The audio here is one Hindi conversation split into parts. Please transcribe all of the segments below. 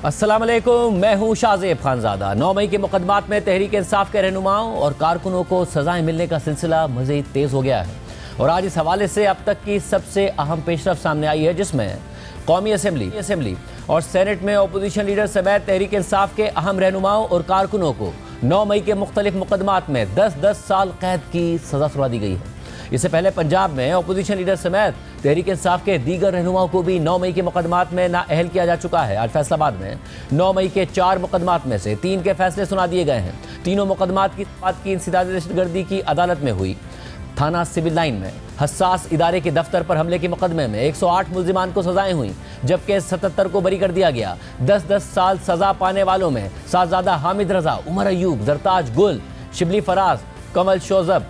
अस्सलाम वालेकुम, मैं हूं शाहजेब खानजादा। 9 मई के मुकदमात में तहरीक इंसाफ के रहनुमाओं और कारकुनों को सजाएं मिलने का सिलसिला मज़ीद तेज़ हो गया है और आज इस हवाले से अब तक की सबसे अहम पेशरफ सामने आई है, जिसमें कौमी असम्बली और सेनेट में अपोजिशन लीडर समेत तहरीक इंसाफ के अहम रहनुमाओं और कारकुनों को 9 मई के मुख्तलिफ मुकदमात में 10-10 साल कैद की सज़ा सुना दी गई है। इससे पहले पंजाब में अपोजिशन लीडर समेत तहरीक इंसाफ के दीगर रहनुमाओं को भी 9 मई के मुकदमात में नाअहल किया जा चुका है। आज फैसलाबाद में 9 मई के 4 मुकदमात में से 3 के फैसले सुना दिए गए हैं। तीनों मुकदमात की बात की इंसदादी दहशतगर्दी की अदालत में हुई। थाना सिविल लाइन में हसास इदारे के दफ्तर पर हमले के मुकदमे में 108 मुल्जिमान को सजाएं हुई, जबकि 77 को बरी कर दिया गया। 10-10 साल सजा पाने वालों में साहबजादा हामिद रजा, उमर अयूब, जरताज गुल, शिबली फराज, कमल शोजब,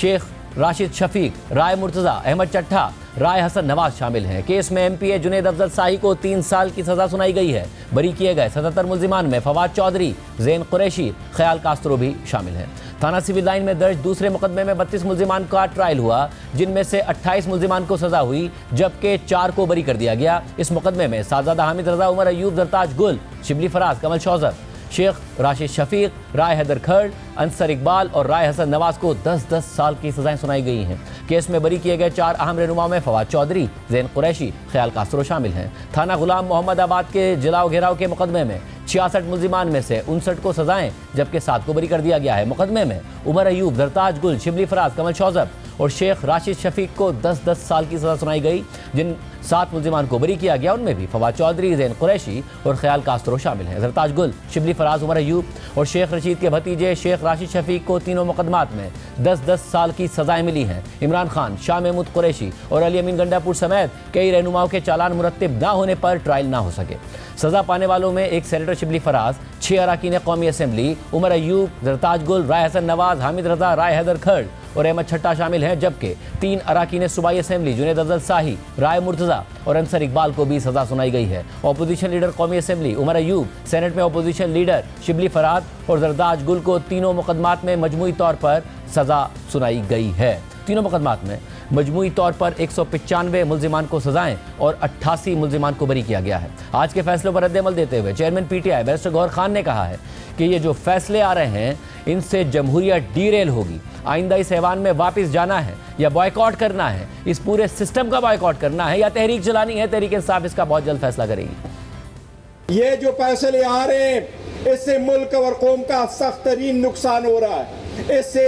शेख राशिद शफीक, राय मुर्तज़ा, अहमद चट्ठा, राय हसन नवाज शामिल हैं। केस में MPA जुनेद अफजल शाही को 3 साल की सजा सुनाई गई है। बरी किए गए 77 मुल्जिमान में फवाद चौधरी, जैन कुरैशी, ख्याल कास्त्रो भी शामिल हैं। थाना सिविल लाइन में दर्ज दूसरे मुकदमे में 32 मुल्जिमान का ट्रायल हुआ, जिनमें से 28 मुल्जिमान को सजा हुई, जबकि 4 को बरी कर दिया गया। इस मुकदमे में साहबजादा हामिद रजा, उमर अयूब, जरताज गुल, शिबली फराज, कमल शौजब, शेख राशिद शफीक, राय हैदर खर्ड, अंसर इकबाल और राय हसन नवाज को 10-10 साल की सजाएं सुनाई गई हैं। केस में बरी किए गए 4 अहम रहनुमाओं में फवाद चौधरी, जैन कुरैशी, ख्याल कास्त्रो शामिल हैं। थाना गुलाम मोहम्मद आबाद के जलाओ घेराव के मुकदमे में 66 मुल्जिमान में से 59 को सजाएं, जबकि 7 को बरी कर दिया गया है। मुकदमे में उमर अयूब, जरताज गुल, शिबली फराज, कमल शौजब और शेख राशिद शफीक को 10-10 साल की सजा सुनाई गई। जिन 7 मुल्जिमान को बरी किया गया उनमें भी फवाद चौधरी, जैन कुरैशी और ख्याल कास्त्रो शामिल हैं। जरताज गुल, शिबली फराज, उमर अयूब और शेख रशीद के भतीजे शेख राशिद शफीक को तीनों मुकदमात में 10-10 साल की सजाएं मिली हैं। इमरान खान, शाह महमूद कुरैशी और अली अमीन गंडापुर समेत कई रहनुमाओं के चालान मुरत्तिब ना होने पर ट्रायल ना हो सके। सजा पाने वालों में एक सेनेटर शिबली फराज, 6 अरकान कौमी असम्बली, उमर अयूब, जरताज गुल, राय हसन नवाज, हामिद रजा, राय हैदर खर्ड और अहमद चट्ठा शामिल हैं, जबकि 3 अरकान सूबाई असम्बली जुनेद अफजल शाही, राय मुर्तज़ा और अंसर इकबाल को भी सजा सुनाई गई है। अपोजिशन लीडर कौमी असम्बली उमर अयूब, सेनेट में अपोजिशन लीडर शिबली फराज और जरताज गुल को तीनों मुकदमात में मजमूई तौर पर सजा सुनाई गई है। तीनों मुकदमात में मजमूई तौर पर 195 मुल्जिमान को सजाएं और 88 मुल्जिमान को बरी किया गया है। आज के फैसलों पर रद्द-ए-अमल देते हुए chairman PTI barrister Gohar Khan ने कहा है कि ये जो फैसले आ रहे हैं, इनसे जमहूरियत डीरेल होगी। आइंदा इस ऐवान में वापस जाना है या बॉयकॉट करना है, इस पूरे सिस्टम का बॉयकॉट करना है या तहरीक चलानी है, तहरीक इंसाफ इसका बहुत जल्द फैसला करेगी। ये जो फैसले आ रहे हैं, इससे मुल्क और कौम का सख्त तरीन नुकसान हो रहा है। इससे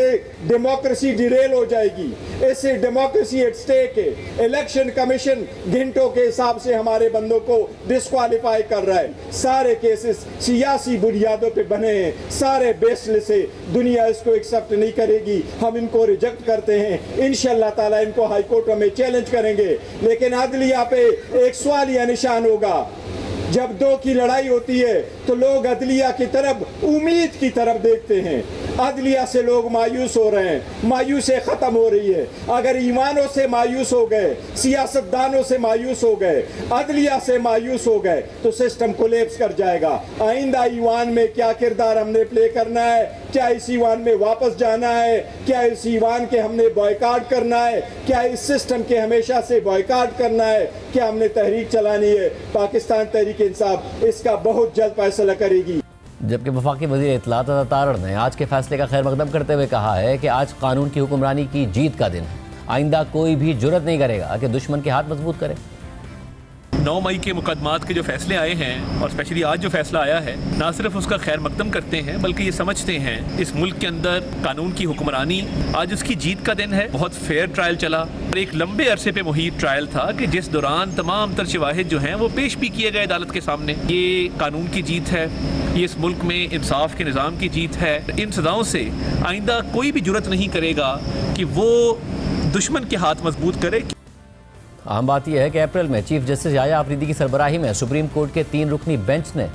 डेमोक्रेसी डिरेल हो जाएगी, इससे डेमोक्रेसी एट स्टेक है। इलेक्शन कमीशन घंटों के हिसाब से हमारे बंदों को डिस्क्वालीफाई कर रहा है। सारे केसेस सियासी बुनियादों पे बने हैं, सारे बेसलेस से दुनिया इसको एक्सेप्ट नहीं करेगी। हम इनको रिजेक्ट करते हैं। इंशाअल्लाह ताला इनको हाई कोर्ट में चैलेंज करेंगे। लेकिन अदलिया पे एक सवालिया निशान होगा। जब 2 की लड़ाई होती है तो लोग अदलिया की तरफ उम्मीद की तरफ देखते हैं। अदलिया से लोग मायूस हो रहे हैं, मायूसी खत्म हो रही है। अगर ईमानों से मायूस हो गए, सियासतदानों से मायूस हो गए, अदलिया से मायूस हो गए तो सिस्टम कोलैप्स कर जाएगा। आइंदा ईवान में क्या किरदार हमने प्ले करना है? क्या इस ईवान में वापस जाना है? क्या इस ईवान के हमने बॉयकॉट करना है? क्या इस सिस्टम के हमेशा से बॉयकॉट करना है? क्या हमने तहरीक चलानी है? पाकिस्तान तहरीक इंसाफ इसका बहुत जल्द फैसला करेगी। जबकि वफाकी वज़ीर इत्तलात अता तारड़ ने आज के फैसले का खैर मकदम करते हुए कहा है कि आज कानून की हुक्मरानी की जीत का दिन है। आइंदा कोई भी जुर्रत नहीं करेगा कि दुश्मन के हाथ मजबूत करे। 9 मई के मुकदमात के जो फैसले आए हैं और स्पेशली आज जो फैसला आया है, ना सिर्फ उसका खैर मकदम करते हैं बल्कि ये समझते हैं इस मुल्क के अंदर कानून की हुक्मरानी आज उसकी जीत का दिन है। बहुत फेयर ट्रायल चला और एक लंबे अरसे पे मुहित ट्रायल था कि जिस दौरान तमाम तर शवाहिद जो हैं वो पेश भी किए गए अदालत के सामने। ये कानून की जीत है, ये इस मुल्क में इंसाफ के निज़ाम की जीत है। इन सज़ाओं से आइंदा कोई भी जुर्रत नहीं करेगा कि वो दुश्मन के हाथ मजबूत करे। अहम बात यह है कि अप्रैल में चीफ जस्टिस याया आफरीदी की सरबराही में सुप्रीम कोर्ट के 3 रुकनी बेंच ने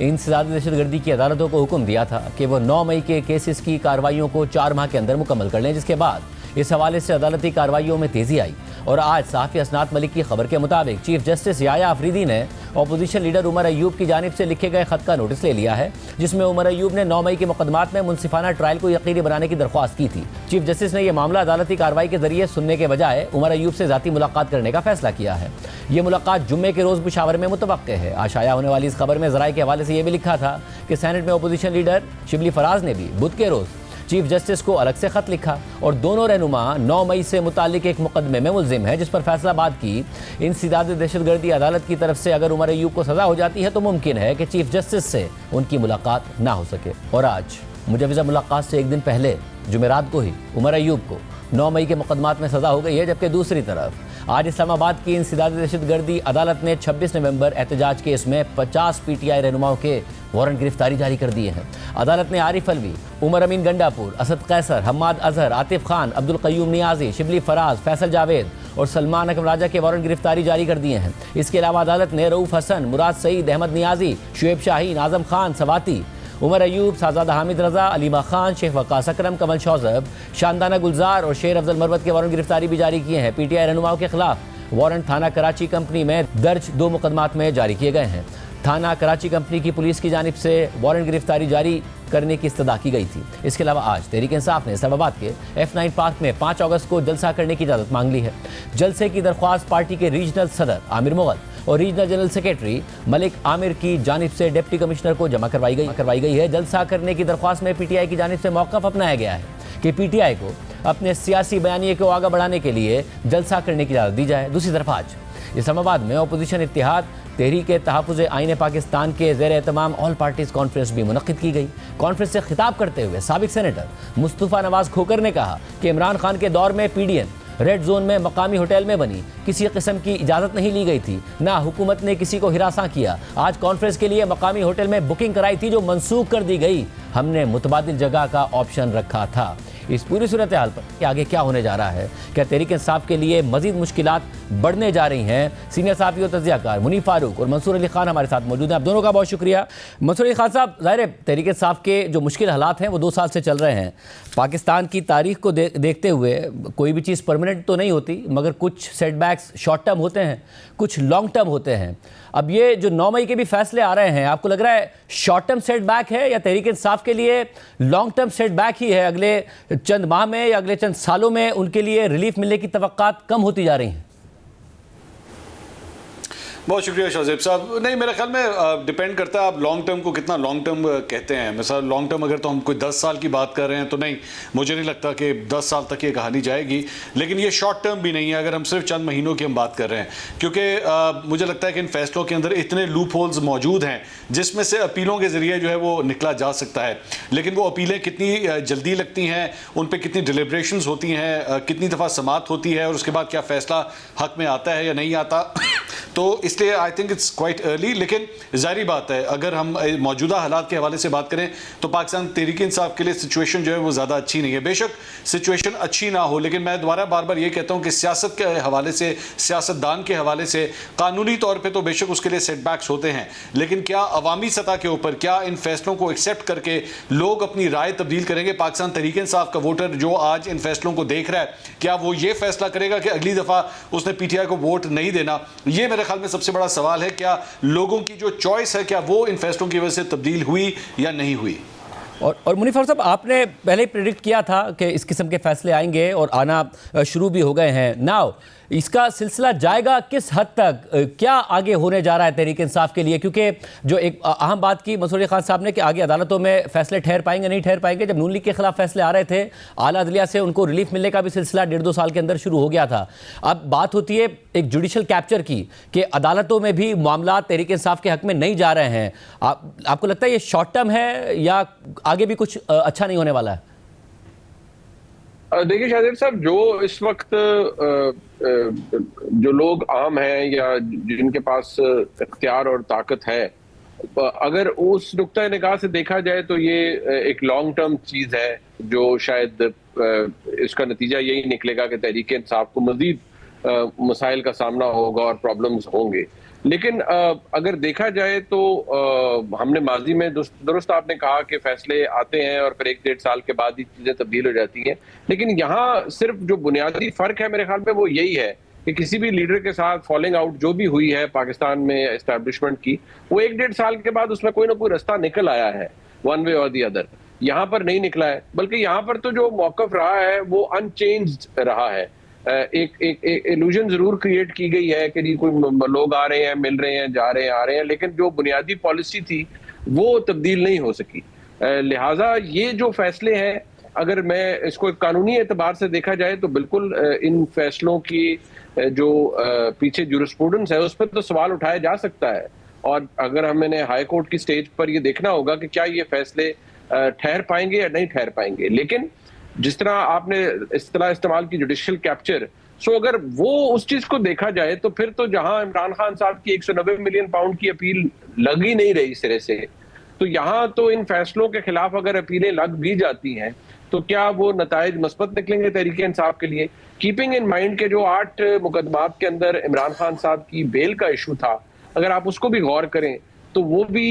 इंसदादी दहशतगर्दी की अदालतों को हुक्म दिया था कि वो 9 मई के केसेस की कार्रवाइयों को 4 माह के अंदर मुकम्मल कर लें, जिसके बाद इस हवाले से अदालती कार्रवाइयों में तेज़ी आई। और आज सहाफ़ी असनात मलिक की खबर के मुताबिक चीफ जस्टिस याया आफरीदी ने अपोजिशन लीडर उमर अयूब की जानिब से लिखे गए खत का नोटिस ले लिया है, जिसमें उमर अयूब ने 9 मई के मुकदमात में मुनसिफाना ट्रायल को यकीनी बनाने की दरख्वास्त की थी। चीफ जस्टिस ने यह मामला अदालती कार्रवाई के जरिए सुनने के बजाय उमर अयूब से ज़ाती मुलाकात करने का फैसला किया है। ये मुलाकात जुम्मे के रोज़ पेशावर में मुतवक्के है। आज शाया होने वाली इस खबर में ज़राए के हवाले से यह भी लिखा था कि सेनेट में अपोजिशन लीडर शिबली फराज ने भी बुध के रोज़ चीफ जस्टिस को अलग से खत लिखा और दोनों रहनुमा 9 मई से मुतालिक एक मुकदमे में मुल्जिम है, जिस पर फैसलाबाद की इंसदाद दहशतगर्दी अदालत की तरफ से अगर उमर अयूब को सज़ा हो जाती है तो मुमकिन है कि चीफ जस्टिस से उनकी मुलाकात ना हो सके। और आज मुजवज़ा मुलाकात से एक दिन पहले जुमेरात को ही उमर अयूब को 9 मई के मुकदमात में सज़ा हो गई है, जबकि दूसरी तरफ आज इस्लामाबाद की इंसदाद दहशतगर्दी अदालत ने 26 नवंबर एहतजाज केस में 50 PTI रहनुमाओं के वारंट गिरफ्तारी जारी कर दिए हैं। अदालत ने आरिफ अलवी, उमर अमीन गंडापुर, असद कैसर, हम्माद अजहर, आतिफ खान, अब्दुल क़य्यूम नियाज़ी, शिबली फराज, फैसल जावेद और सलमान अकरम राजा के वारंट गिरफ्तारी जारी कर दिए हैं। इसके अलावा अदालत ने रऊफ़ हसन, मुराद सईद, अहमद नियाज़ी, शुएब शाहीन, आज़म खान सवाती, उमर अयूब, साजादा हामिद रजा, अलीमा खान, शेख वकास अकरम, कमल शौजब, शानदाना गुलजार और शेर अफजल मरवत के वारंट गिरफ्तारी भी जारी किए हैं। PTI रहनुमाओं के खिलाफ वारंट थाना कराची कंपनी में दर्ज 2 मुकदमात में जारी किए गए हैं। थाना कराची कंपनी की पुलिस की जानिब से वारंट गिरफ्तारी जारी करने की इस्तदा की गई थी। इसके अलावा आज तहरीक इंसाफ ने इस्लामाबाद के F9 पार्क में 5 अगस्त को जलसा करने की इजाज़त मांग ली है। जलसे की दरख्वास्त पार्टी के रीजनल सदर आमिर मुगल और regional general secretary Malik Aamir की जानिब से डिप्टी कमिश्नर को जमा करवाई गई है। जलसा करने की दरख्वास्त में PTI की जानिब से मौक़िफ़ अपनाया गया है कि PTI को अपने सियासी बयानिए को आगे बढ़ाने के लिए जलसा करने की इजाज़त दी जाए। दूसरी तरफ आज इस्लामाबाद में अपोजिशन इत्तेहाद तहरीक तहफ़्फ़ुज़ आईन पाकिस्तान के ज़ेर एहतमाम ऑल पार्टीज़ कॉन्फ्रेंस भी मुनक़्क़िद की गई। कॉन्फ्रेंस से खिताब करते हुए साबिक़ सेनेटर मुस्तफ़ा नवाज़ खोकर ने कहा कि इमरान खान के दौर में PDN रेड जोन में मकामी होटल में बनी, किसी किस्म की इजाज़त नहीं ली गई थी, ना हुकूमत ने किसी को हिरासा किया। आज कॉन्फ्रेंस के लिए मकामी होटल में बुकिंग कराई थी जो मनसूख कर दी गई। हमने मुतबादिल जगह का ऑप्शन रखा था। इस पूरी सूरत हाल पर कि आगे क्या होने जा रहा है, क्या तहरीक इंसाफ के लिए मजीद मुश्किलात बढ़ने जा रही हैं। सीनियर साहबी और तजियाकार मुनीफ फारूक और मंसूर अली खान हमारे साथ मौजूद हैं। आप दोनों का बहुत शुक्रिया। मंसूर अली खान साहब, ज़ाहिर है तहरीक इंसाफ के जो मुश्किल हालात हैं वो 2 साल से चल रहे हैं। पाकिस्तान की तारीख को देखते हुए कोई भी चीज़ परमानेंट तो नहीं होती, मगर कुछ सेटबैक्स शॉर्ट टर्म होते हैं, कुछ लॉन्ग टर्म होते हैं। अब ये जो 9 मई के भी फैसले आ रहे हैं, आपको लग रहा है शॉर्ट टर्म सेटबैक है या तहरीक इंसाफ के लिए लॉन्ग टर्म सेटबैक ही है? अगले चंद माह में या अगले चंद सालों में उनके लिए रिलीफ मिलने की तवक्कात कम होती जा रही हैं? बहुत शुक्रिया शाहजेब साहब। नहीं, मेरे ख्याल में डिपेंड करता है आप लॉन्ग टर्म को कितना लॉन्ग टर्म कहते हैं। मिसाल लॉन्ग टर्म अगर तो हम कोई 10 साल की बात कर रहे हैं तो नहीं, मुझे नहीं लगता कि 10 साल तक ये कहानी जाएगी। लेकिन ये शॉर्ट टर्म भी नहीं है अगर हम सिर्फ चंद महीनों की हम बात कर रहे हैं, क्योंकि मुझे लगता है कि इन फैसलों के अंदर इतने लूप होल्स मौजूद हैं जिसमें से अपीलों के ज़रिए जो है वो निकला जा सकता है। लेकिन वो अपीलें कितनी जल्दी लगती हैं, उन पर कितनी डिलिब्रेशंस होती हैं, कितनी दफ़ा समाअत होती है और उसके बाद क्या फ़ैसला हक में आता है या नहीं आता, तो इसलिए I think it's quite early. लेकिन जाहिर बात है अगर हम मौजूदा हालात के हवाले से बात करें तो पाकिस्तान तहरीक इंसाफ के लिए सिचुएशन जो है वो ज़्यादा अच्छी नहीं है। बेशक सिचुएशन अच्छी ना हो, लेकिन मैं दोबारा बार बार ये कहता हूँ कि सियासत के हवाले से, सियासतदान के हवाले से कानूनी तौर पर तो बेशक उसके लिए सेटबैक्स होते हैं, लेकिन क्या अवामी सतह के ऊपर क्या इन फैसलों को एक्सेप्ट करके लोग अपनी राय तब्दील करेंगे? पाकिस्तान तहरीक इंसाफ का वोटर जो आज इन फैसलों को देख रहा है, क्या वो ये फैसला करेगा कि अगली दफ़ा उसने PTI को वोट नहीं देना? ये मेरे ख्याल में सबसे बड़ा सवाल है। क्या लोगों की जो चॉइस है क्या वो इन फैसलों की वजह से तब्दील हुई या नहीं हुई? और मुनीफ साहब, आपने पहले ही प्रेडिक्ट किया था कि इस किस्म के फैसले आएंगे और आना शुरू भी हो गए हैं। नाउ इसका सिलसिला जाएगा किस हद तक, क्या आगे होने जा रहा है तहरीक इंसाफ के लिए? क्योंकि जो एक अहम बात की मंसूर अली खान साहब ने कि आगे अदालतों में फैसले ठहर पाएंगे नहीं ठहर पाएंगे। जब नून लीग के खिलाफ फैसले आ रहे थे, आला अदलिया से उनको रिलीफ मिलने का भी सिलसिला 1.5-2 साल के अंदर शुरू हो गया था। अब बात होती है एक जुडिशल कैप्चर की कि अदालतों में भी मामला तहरीक इंसाफ के हक में नहीं जा रहे हैं। आपको लगता है ये शॉर्ट टर्म है या आगे भी कुछ अच्छा नहीं होने वाला है? देखिए शाहजेब साहब, जो इस वक्त जो लोग आम हैं या जिनके पास इख्तियार और ताकत है, अगर उस नुक्ता निगाह से देखा जाए तो ये एक लॉन्ग टर्म चीज़ है जो शायद इसका नतीजा यही निकलेगा कि तहरीक इंसाफ को मजीद मसाइल का सामना होगा और प्रॉब्लम्स होंगे। लेकिन अगर देखा जाए तो हमने माजी में दुरुस्त आपने कहा कि फैसले आते हैं और फिर 1-1.5 साल के बाद ही चीज़ें तब्दील हो जाती हैं। लेकिन यहाँ सिर्फ जो बुनियादी फ़र्क है मेरे ख्याल में वो यही है कि किसी भी लीडर के साथ फॉलिंग आउट जो भी हुई है पाकिस्तान में एस्टैब्लिशमेंट की, वो 1-1.5 साल के बाद उसमें कोई ना कोई रास्ता निकल आया है, वन वे और दी अदर। यहाँ पर नहीं निकला है, बल्कि यहाँ पर तो जो मौकफ रहा है वो अनचेंज्ड रहा है। एक इल्यूजन जरूर क्रिएट की गई है कि जी कोई लोग आ रहे हैं, मिल रहे हैं, जा रहे हैं, आ रहे हैं, लेकिन जो बुनियादी पॉलिसी थी वो तब्दील नहीं हो सकी। लिहाजा ये जो फैसले हैं, अगर मैं इसको एक कानूनी एतबार से देखा जाए तो बिल्कुल इन फैसलों की जो पीछे जूरिस्प्रूडेंस है उस पर तो सवाल उठाया जा सकता है, और अगर हमने हाई कोर्ट की स्टेज पर ये देखना होगा कि क्या ये फैसले ठहर पाएंगे या नहीं ठहर पाएंगे। लेकिन जिस तरह आपने इस्तेलाह इस्तेमाल की जुडिशियल कैप्चर, सो अगर वो उस चीज को देखा जाए तो फिर तो जहां इमरान खान साहब की 190 मिलियन पाउंड की अपील लग ही नहीं रही सिरे से, तो यहाँ तो इन फैसलों के खिलाफ अगर अपीलें लग भी जाती हैं तो क्या वो नताइज मस्बत निकलेंगे तहरीक इंसाफ के लिए? कीपिंग इन माइंड के जो 8 मुकदमात के अंदर इमरान खान साहब की बेल का इशू था, अगर आप उसको भी गौर करें तो वो भी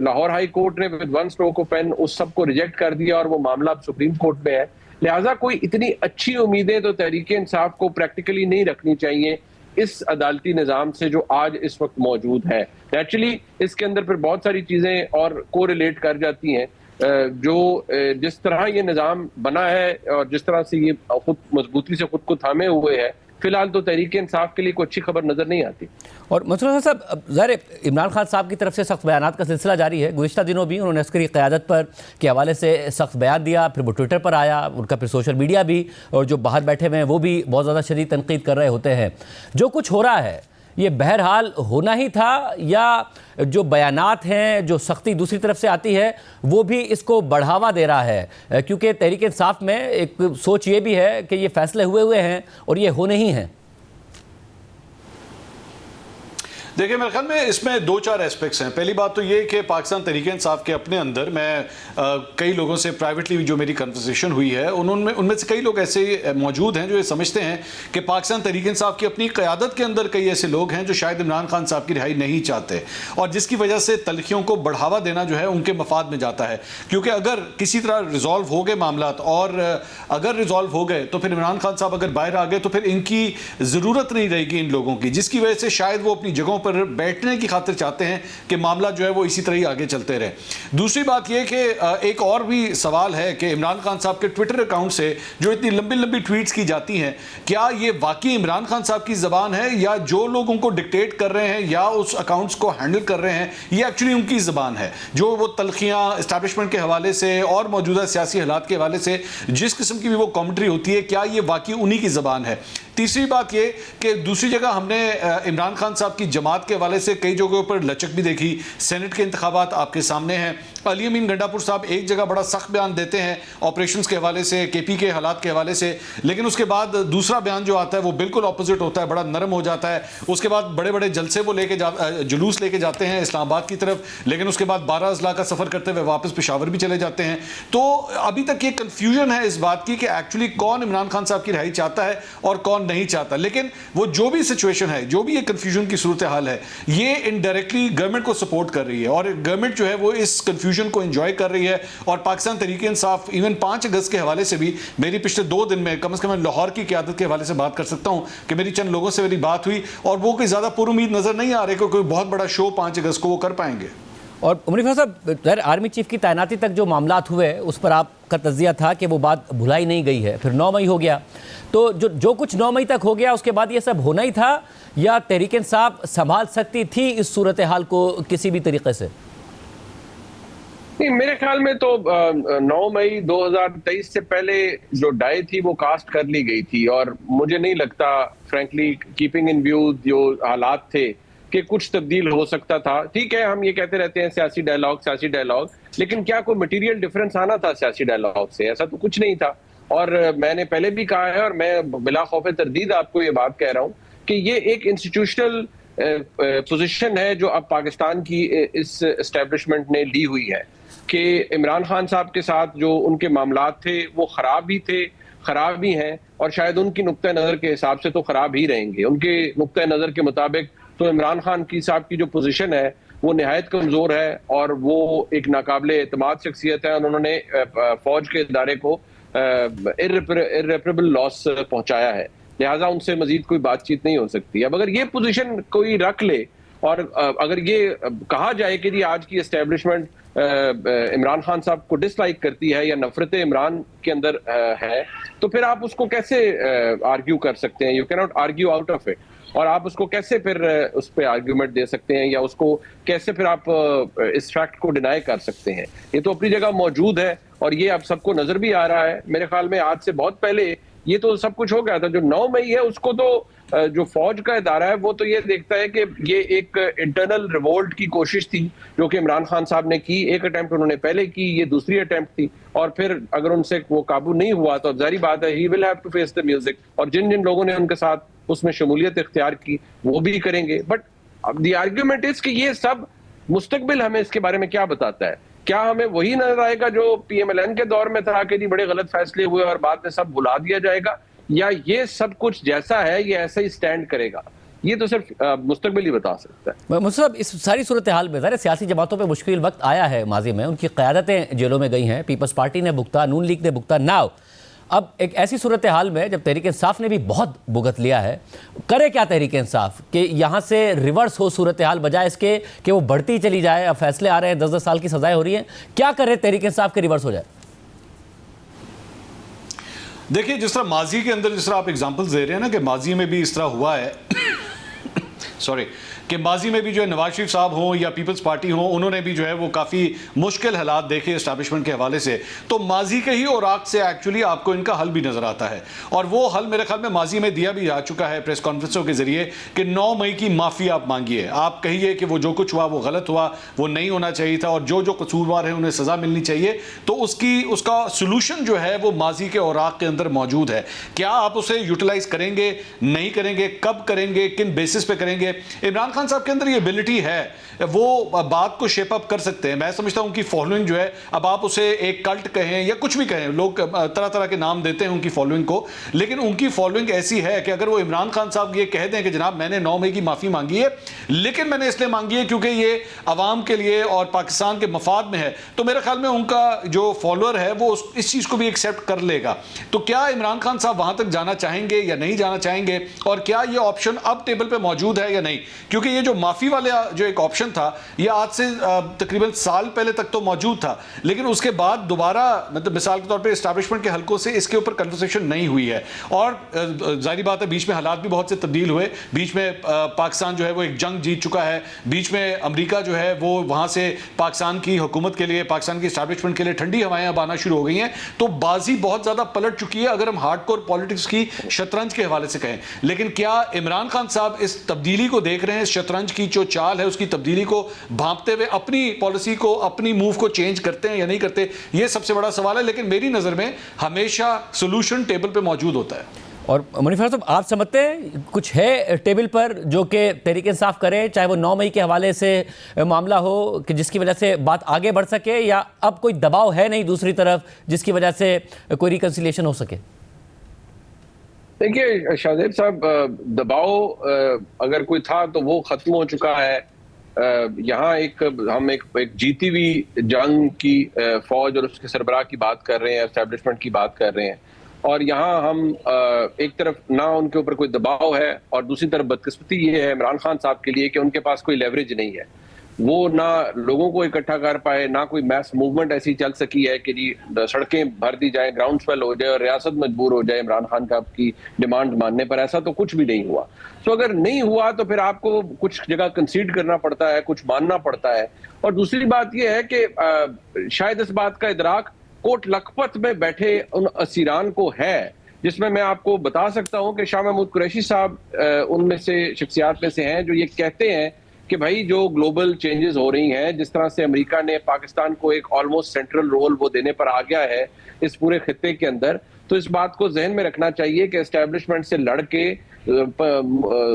लाहौर हाई कोर्ट ने with one stroke of pen उस सब को रिजेक्ट कर दिया और वो मामला अब सुप्रीम कोर्ट में है। लिहाजा कोई इतनी अच्छी उम्मीदें तो तहरीक इंसाफ को प्रैक्टिकली नहीं रखनी चाहिए इस अदालती निज़ाम से जो आज इस वक्त मौजूद है। नेचुरली इसके अंदर फिर बहुत सारी चीज़ें और को रिलेट कर जाती हैं, जो जिस तरह ये निज़ाम बना है और जिस तरह से ये खुद मजबूती से खुद को थामे हुए है, फिलहाल तो तहरीक इंसाफ के लिए कोई अच्छी खबर नजर नहीं आती। और मंसूर साहब, ज़ाहिर इमरान खान साहब की तरफ से सख्त बयानात का सिलसिला जारी है। गुज़िश्ता दिनों भी उन्होंने अस्करी क़यादत पर के हवाले से सख्त बयान दिया, फिर वो ट्विटर पर आया, उनका फिर सोशल मीडिया भी, और जो बाहर बैठे हुए हैं वो भी बहुत ज़्यादा शदीद तनकीद कर रहे होते हैं। जो कुछ हो रहा है ये बहरहाल होना ही था, या जो बयानात हैं, जो सख्ती दूसरी तरफ से आती है वो भी इसको बढ़ावा दे रहा है? क्योंकि तहरीक इंसाफ में एक सोच ये भी है कि ये फैसले हुए हैं और ये होने ही हैं। देखिए, मेरे ख्याल में इसमें 2-4 एस्पेक्ट्स हैं। पहली बात तो ये कि पाकिस्तान तहरीक इंसाफ के अपने अंदर, मैं कई लोगों से प्राइवेटली जो मेरी कन्वर्सेशन हुई है उनमें से कई लोग ऐसे मौजूद हैं जो ये समझते हैं कि पाकिस्तान तहरीक इंसाफ की अपनी क़यादत के अंदर कई ऐसे लोग हैं जो शायद इमरान खान साहब की रिहाई नहीं चाहते, और जिसकी वजह से तलखियों को बढ़ावा देना जो है उनके मफाद में जाता है। क्योंकि अगर किसी तरह रिजॉल्व हो गए मामला, और अगर रिजॉल्व हो गए तो फिर इमरान खान साहब अगर बाहर आ गए तो फिर इनकी ज़रूरत नहीं रहेगी इन लोगों की, जिसकी वजह से शायद वो अपनी जगहों पर बैठने की खातिर चाहते हैं कि मामला जो है वो इसी तरह ही आगे चलते रहे। दूसरी बात यह कि एक और भी सवाल है कि इमरान खान साहब के ट्विटर अकाउंट से जो इतनी लंबी लंबी ट्वीट्स की जाती हैं, क्या ये वाकई इमरान खान साहब की ज़बान है, या जो लोग उनको डिक्टेट कर रहे हैं या उस अकाउंट्स को हैंडल कर रहे हैं ये एक्चुअली उनकी ज़बान है? जो वो तलखियाँ इस्टेब्लिशमेंट के हवाले से और मौजूदा सियासी हालात के हवाले से जिस किस्म की भी वो कॉमेंट्री होती है, क्या ये वाकई उन्हीं की ज़बान है? तीसरी बात ये कि दूसरी जगह हमने इमरान खान साहब की जमात के हवाले से कई जगहों पर लचक भी देखी। सेनेट के इंतखाबात आपके सामने हैं, अली अमीन गंडापुर साहब एक जगह बड़ा सख्त बयान देते हैं ऑपरेशंस के हवाले से, केपी के हालात के हवाले से, लेकिन उसके बाद दूसरा बयान जो आता है वो बिल्कुल ऑपोजिट होता है, बड़ा नरम हो जाता है। उसके बाद बड़े बड़े जलसे वो जुलूस लेके जाते हैं इस्लामाबाद की तरफ, लेकिन उसके बाद 12 अजला का सफ़र करते हुए वापस पेशावर भी चले जाते हैं। तो अभी तक ये कन्फ्यूजन है इस बात की कि एक्चुअली कौन इमरान खान साहब की रिहाई चाहता है और कौन नहीं चाहता। लेकिन वो जो भी सिचुएशन है, जो भी ये कन्फ्यूजन की सूरत हाल है, ये इनडायरेक्टली गवर्नमेंट को सपोर्ट कर रही है, और गवर्नमेंट जो है वो इस कन्फ्यूजन को एंजॉय कर रही है। और पाकिस्तान तहरीक इंसाफ इवन 5 अगस्त के हवाले से भी मेरी पिछले 2 दिन में कम से कम लाहौर की क़यादत के हवाले से बात कर सकता हूं कि मेरी चंद लोगों से मेरी बात हुई और वो कोई ज़्यादा पुरुमीद नज़र नहीं आ रहे कि कोई बहुत बड़ा शो 5 अगस्त को वो कर पाएंगे। और उमर इकबाल साहब, आर्मी चीफ की तैनाती तक जो मामलात हुए उस पर आपका तज्जिया था कि वो बात भुलाई नहीं गई है, फिर 9 मई हो गया, तो जो कुछ 9 मई तक हो गया उसके बाद ये सब होना ही था, या तहरीक इंसाफ संभाल सकती थी इस सूरत हाल को किसी भी तरीके से? नहीं, मेरे ख्याल में तो 9 मई 2023 से पहले जो डाई थी वो कास्ट कर ली गई थी, और मुझे नहीं लगता फ्रैंकली कीपिंग इन व्यू जो हालात थे कि कुछ तब्दील हो सकता था। ठीक है, हम ये कहते रहते हैं सियासी डायलॉग, लेकिन क्या कोई मटेरियल डिफरेंस आना था सियासी डायलॉग से? ऐसा तो कुछ नहीं था। और मैंने पहले भी कहा है और मैं बिला खौफ तरदीद आपको ये बात कह रहा हूँ कि ये एक इंस्टीट्यूशनल पोजीशन है जो अब पाकिस्तान की इस एस्टेब्लिशमेंट ने ली हुई है कि इमरान खान साहब के साथ जो उनके मामलात थे वो खराब भी थे, खराब भी हैं, और शायद उनकी नुक्ता नज़र के हिसाब से तो खराब ही रहेंगे। उनके नुक्ता नज़र के मुताबिक तो इमरान खान की साहब की जो पोजीशन है वो निहायत कमज़ोर है, और वो एक नाकाबिले एतमाद शख्सियत है, और उन्होंने फौज के इदारे को इर्रेपरेबल लॉस पहुंचाया है। लिहाजा उनसे मजीद कोई बातचीत नहीं हो सकती। अब अगर ये पोजीशन कोई रख ले और अगर ये कहा जाए कि जी आज की एस्टेब्लिशमेंट इमरान खान साहब को डिसलाइक करती है या नफरत इमरान के अंदर है, तो फिर आप उसको कैसे आर्ग्यू कर सकते हैं? You can not argue out of it. और आप उसको कैसे फिर उस पर आर्ग्यूमेंट दे सकते हैं या उसको कैसे फिर आप इस फैक्ट को डिनाई कर सकते हैं? ये तो अपनी जगह मौजूद है और ये अब सबको नजर भी आ रहा है। मेरे ख्याल में आज से बहुत पहले ये तो सब कुछ हो गया था। जो 9 मई है उसको तो जो फौज का इदारा है वो तो ये देखता है कि ये एक इंटरनल रिवोल्ट की कोशिश थी जो कि इमरान खान साहब ने की। एक अटेम्प्ट उन्होंने पहले की, ये दूसरी अटेम्प्ट थी, और फिर अगर उनसे वो काबू नहीं हुआ तो जारी बात है ही will have to face the music. और जिन जिन लोगों ने उनके साथ उसमें शमूलियत इख्तियार की वो भी करेंगे। बट द आर्ग्यूमेंट इज कि ये सब मुस्तकबिल हमें इसके बारे में क्या बताता है? क्या हमें वही नजर आएगा जो पीएमएलएन के दौर में था कि जी बड़े गलत फैसले हुए और बाद में सब भुला दिया जाएगा, या ये सब कुछ जैसा है ये ऐसा ही स्टैंड करेगा? ये तो सिर्फ मुस्तकबिल ही बता सकता है। मुस्तफ़ा, इस सारी सूरत हाल में ज़ाहिर सियासी जमातों पे मुश्किल वक्त आया है माजी में, उनकी क़यादतें जेलों में गई हैं, पीपल्स पार्टी ने भुगता, नून लीग ने भुगता। नाउ अब एक ऐसी सूरत हाल में जब तहरीक इंसाफ ने भी बहुत भुगत लिया है, करे क्या तहरीक इंसाफ कि यहाँ से रिवर्स हो सूरत हाल, बजाय इसके कि वो बढ़ती चली जाए? अब फैसले आ रहे हैं, 10-10 साल की सजाएं हो रही हैं, क्या करे तहरीक इंसाफ के रिवर्स हो जाए? देखिए, जिस तरह माजी के अंदर जिस तरह आप एग्जांपल्स दे रहे हैं ना कि माजी में भी इस तरह हुआ है सॉरी कि माजी में भी जो है नवाज शरीफ साहब हों या पीपल्स पार्टी हों, उन्होंने भी जो है वो काफ़ी मुश्किल हालात देखे एस्टैब्लिशमेंट के हवाले से। तो माजी के ही औराक से एक्चुअली आपको इनका हल भी नज़र आता है, और वो हल मेरे ख्याल में माजी में दिया भी जा चुका है प्रेस कॉन्फ्रेंसों के जरिए कि 9 मई की माफ़ी आप मांगिए, आप कहिए कि वो जो कुछ हुआ वो गलत हुआ, वो नहीं होना चाहिए था, और जो जो कसूरवार हैं उन्हें सज़ा मिलनी चाहिए। तो उसका सोल्यूशन जो है वो माजी के औराक के अंदर मौजूद है। क्या आप उसे यूटिलाइज करेंगे, नहीं करेंगे, कब करेंगे, किन बेसिस पे करेंगे? इमरान खान साहब के अंदर ये एबिलिटी है, वो बात को शेप अप कर सकते हैं। मैं समझता हूं उनकी फॉलोइंग जो है, अब आप उसे एक कल्ट कहें या कुछ भी कहें, लोग तरह तरह के नाम देते हैं उनकी फॉलोइंग को, लेकिन उनकी फॉलोइंग ऐसी है कि अगर वो इमरान खान साहब ये कह दें कि जनाब मैंने 9 मई की माफ़ी मांगी है, लेकिन मैंने इसलिए मांगी है क्योंकि ये अवाम के लिए और पाकिस्तान के मफाद में है, तो मेरे ख्याल में उनका जो फॉलोअर है वो इस चीज़ को भी एक्सेप्ट कर लेगा। तो क्या इमरान खान साहब वहाँ तक जाना चाहेंगे या नहीं जाना चाहेंगे, और क्या ये ऑप्शन अब टेबल पर मौजूद है या नहीं? क्योंकि ये जो माफ़ी वाला जो एक ऑप्शन था ये आज से तकरीबन साल पहले तक तो मौजूद था, लेकिन उसके बाद दोबारा मतलब मिसाल के तौर पे एस्टैब्लिशमेंट के हलकों से इसके ऊपर कन्वर्सेशन नहीं हुई है। और जाहिर बात है बीच में हालात भी बहुत से तब्दील हुए, बीच में पाकिस्तान जो है वो एक जंग जीत चुका है, बीच में अमेरिका जो है वो वहाँ से पाकिस्तान की हुकूमत के लिए, पाकिस्तान की एस्टैब्लिशमेंट के लिए ठंडी हवाएं अब आना शुरू हो गई हैं। तो बाजी बहुत ज़्यादा पलट चुकी है अगर हम हार्डकोर पॉलिटिक्स की शतरंज के हवाले से कहें। लेकिन क्या इमरान खान साहब इस तब्दीली को देख रहे हैं, इस शतरंज की जो चाल है उसकी तब्दीली को भांपते हुए अपनी पॉलिसी को, अपनी मूव को चेंज करते हैं या नहीं करते? ये सबसे बड़ा सवाल है। लेकिन मेरी नज़र में हमेशा सोल्यूशन टेबल पे मौजूद होता है। और मुनीफर साहब, आप समझते हैं कुछ है टेबल पर जो कि तहरीक इंसाफ करे, चाहे वो 9 मई के हवाले से मामला हो कि जिसकी वजह से बात आगे बढ़ सके, या अब कोई दबाव है नहीं दूसरी तरफ जिसकी वजह से कोई रिकंसिलिएशन हो सके? देखिए शाहजेब साहब, दबाव अगर कोई था तो वो खत्म हो चुका है। यहाँ हम एक जीती हुई जंग की फौज और उसके सरबराह की बात कर रहे हैं, एस्टैब्लिशमेंट की बात कर रहे हैं, और यहाँ हम एक तरफ ना उनके ऊपर कोई दबाव है और दूसरी तरफ बदकिस्मती ये है इमरान खान साहब के लिए कि उनके पास कोई लेवरेज नहीं है। वो ना लोगों को इकट्ठा कर पाए, ना कोई मैस मूवमेंट ऐसी चल सकी है कि जी सड़कें भर दी जाए, ग्राउंड स्वेल हो जाए और रियासत मजबूर हो जाए इमरान खान साहब की डिमांड मानने पर। ऐसा तो कुछ भी नहीं हुआ। तो अगर नहीं हुआ तो फिर आपको कुछ जगह कंसीड करना पड़ता है, कुछ मानना पड़ता है। और दूसरी बात यह है कि शायद इस बात का इदराक कोट लखपत में बैठे उन असीरान को है, जिसमें मैं आपको बता सकता हूं कि शाह महमूद कुरैशी साहब उनमें से शख्सियात में से हैं जो ये कहते हैं कि भाई जो ग्लोबल चेंजेस हो रही हैं, जिस तरह से अमेरिका ने पाकिस्तान को एक ऑलमोस्ट सेंट्रल रोल वो देने पर आ गया है इस पूरे खित्ते के अंदर, तो इस बात को जहन में रखना चाहिए कि एस्टैब्लिशमेंट से लड़ के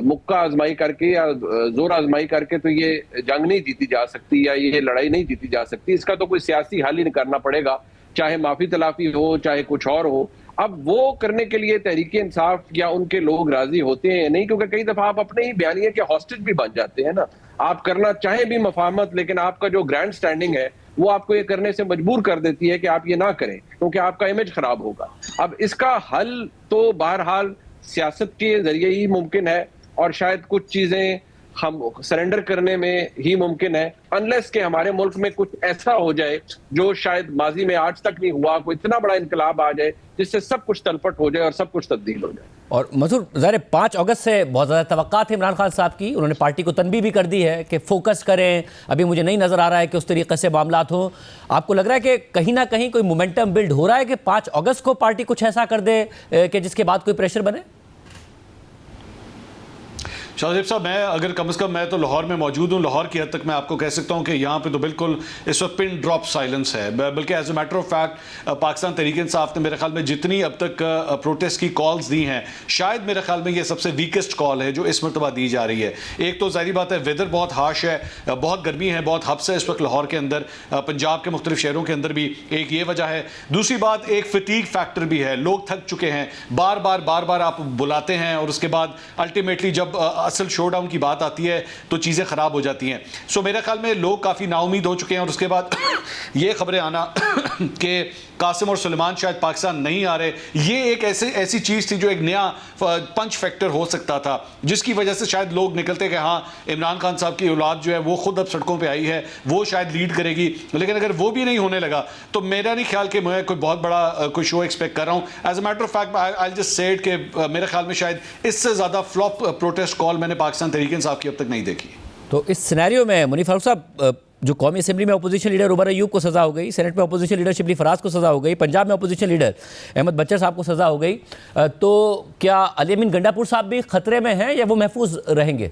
मुक्का आजमाई करके या जोर आजमाई करके तो ये जंग नहीं जीती जा सकती या ये लड़ाई नहीं जीती जा सकती। इसका तो कोई सियासी हल ही करना पड़ेगा, चाहे माफी तलाफी हो चाहे कुछ और हो। अब वो करने के लिए तहरीक इंसाफ या उनके लोग राजी होते हैं या नहीं, क्योंकि कई दफा आप अपने ही बयानिए के हॉस्टेज भी बन जाते हैं ना। आप करना चाहें भी मफाहमत, लेकिन आपका जो ग्रैंड स्टैंडिंग है वो आपको ये करने से मजबूर कर देती है कि आप ये ना करें क्योंकि आपका इमेज खराब होगा। अब इसका हल तो बहरहाल सियासत के जरिए ही मुमकिन है, और शायद कुछ चीजें हम सरेंडर करने में ही मुमकिन है, अनलेस के हमारे मुल्क में कुछ ऐसा हो जाए जो शायद माजी में आज तक नहीं हुआ, कोई इतना बड़ा इनकलाब आ जाए जिससे सब कुछ तलपट हो जाए और सब कुछ तब्दील हो जाए। और मसूर, ज़ाहिर 5 अगस्त से बहुत ज़्यादा तवक्का थी इमरान खान साहब की, उन्होंने पार्टी को तनबीह भी कर दी है कि फोकस करें, अभी मुझे नहीं नज़र आ रहा है कि उस तरीके से मामलात हो। आपको लग रहा है कि कहीं ना कहीं कोई मोमेंटम बिल्ड हो रहा है कि 5 अगस्त को पार्टी कुछ ऐसा कर दे कि जिसके बाद कोई प्रेशर बने? शाहजेब साहब, मैं अगर कम से कम मैं तो लाहौर में मौजूद हूँ, लाहौर की हद तक मैं आपको कह सकता हूँ कि यहाँ पे तो बिल्कुल इस वक्त पिन ड्रॉप साइलेंस है। बल्कि as a matter of fact Pakistan Tehreek-e-Insaf ने मेरे ख्याल में जितनी अब तक प्रोटेस्ट की कॉल्स दी हैं, शायद मेरे ख्याल में ये सबसे वीकेस्ट कॉल है जो इस मरतबा दी जा रही है। एक तो ज़ाहिर बात है वेदर बहुत हार्श है, बहुत गर्मी है, बहुत हब्स है इस वक्त लाहौर के अंदर, पंजाब के मुख्तलिफ शहरों के अंदर भी एक ये वजह है। दूसरी बात एक फटीग फैक्टर भी है, लोग थक चुके हैं, बार बार आप बुलाते हैं और उसके बाद अल्टीमेटली जब असल शोडाउन की बात आती है तो चीज़ें ख़राब हो जाती हैं। सो मेरे ख्याल में लोग काफ़ी नाउमीद हो चुके हैं। और उसके बाद ये खबरें आना कि कासिम और सुलेमान शायद पाकिस्तान नहीं आ रहे, ये एक ऐसी चीज़ थी जो एक नया पंच फैक्टर हो सकता था, जिसकी वजह से शायद लोग निकलते कि हाँ इमरान खान साहब की औलाद जो है वो खुद अब सड़कों पे आई है, वो शायद लीड करेगी। लेकिन अगर वो भी नहीं होने लगा तो मेरा नहीं ख्याल कि मैं कोई बहुत बड़ा कोई शो एक्सपेक्ट कर रहा हूँ। As a matter of fact I just said कि मेरे ख्याल में शायद इससे ज़्यादा फ्लॉप प्रोटेस्ट कॉल मैंने पाकिस्तान तहरीक-ए-इंसाफ की अब तक नहीं देखी। तो इस सिनेरियो में मुनीर फारूक साहब, जो कौमी असेंबली में अपोजिशन लीडर उमर अयूब को सज़ा हो गई, सेनेट में अपोजिशन लीडर शिबली फराज को सज़ा हो गई, पंजाब में अपोजिशन लीडर अहमद बच्चर साहब को सज़ा हो गई, तो क्या अली अमीन गंडापुर साहब भी खतरे में हैं या वो महफूज रहेंगे?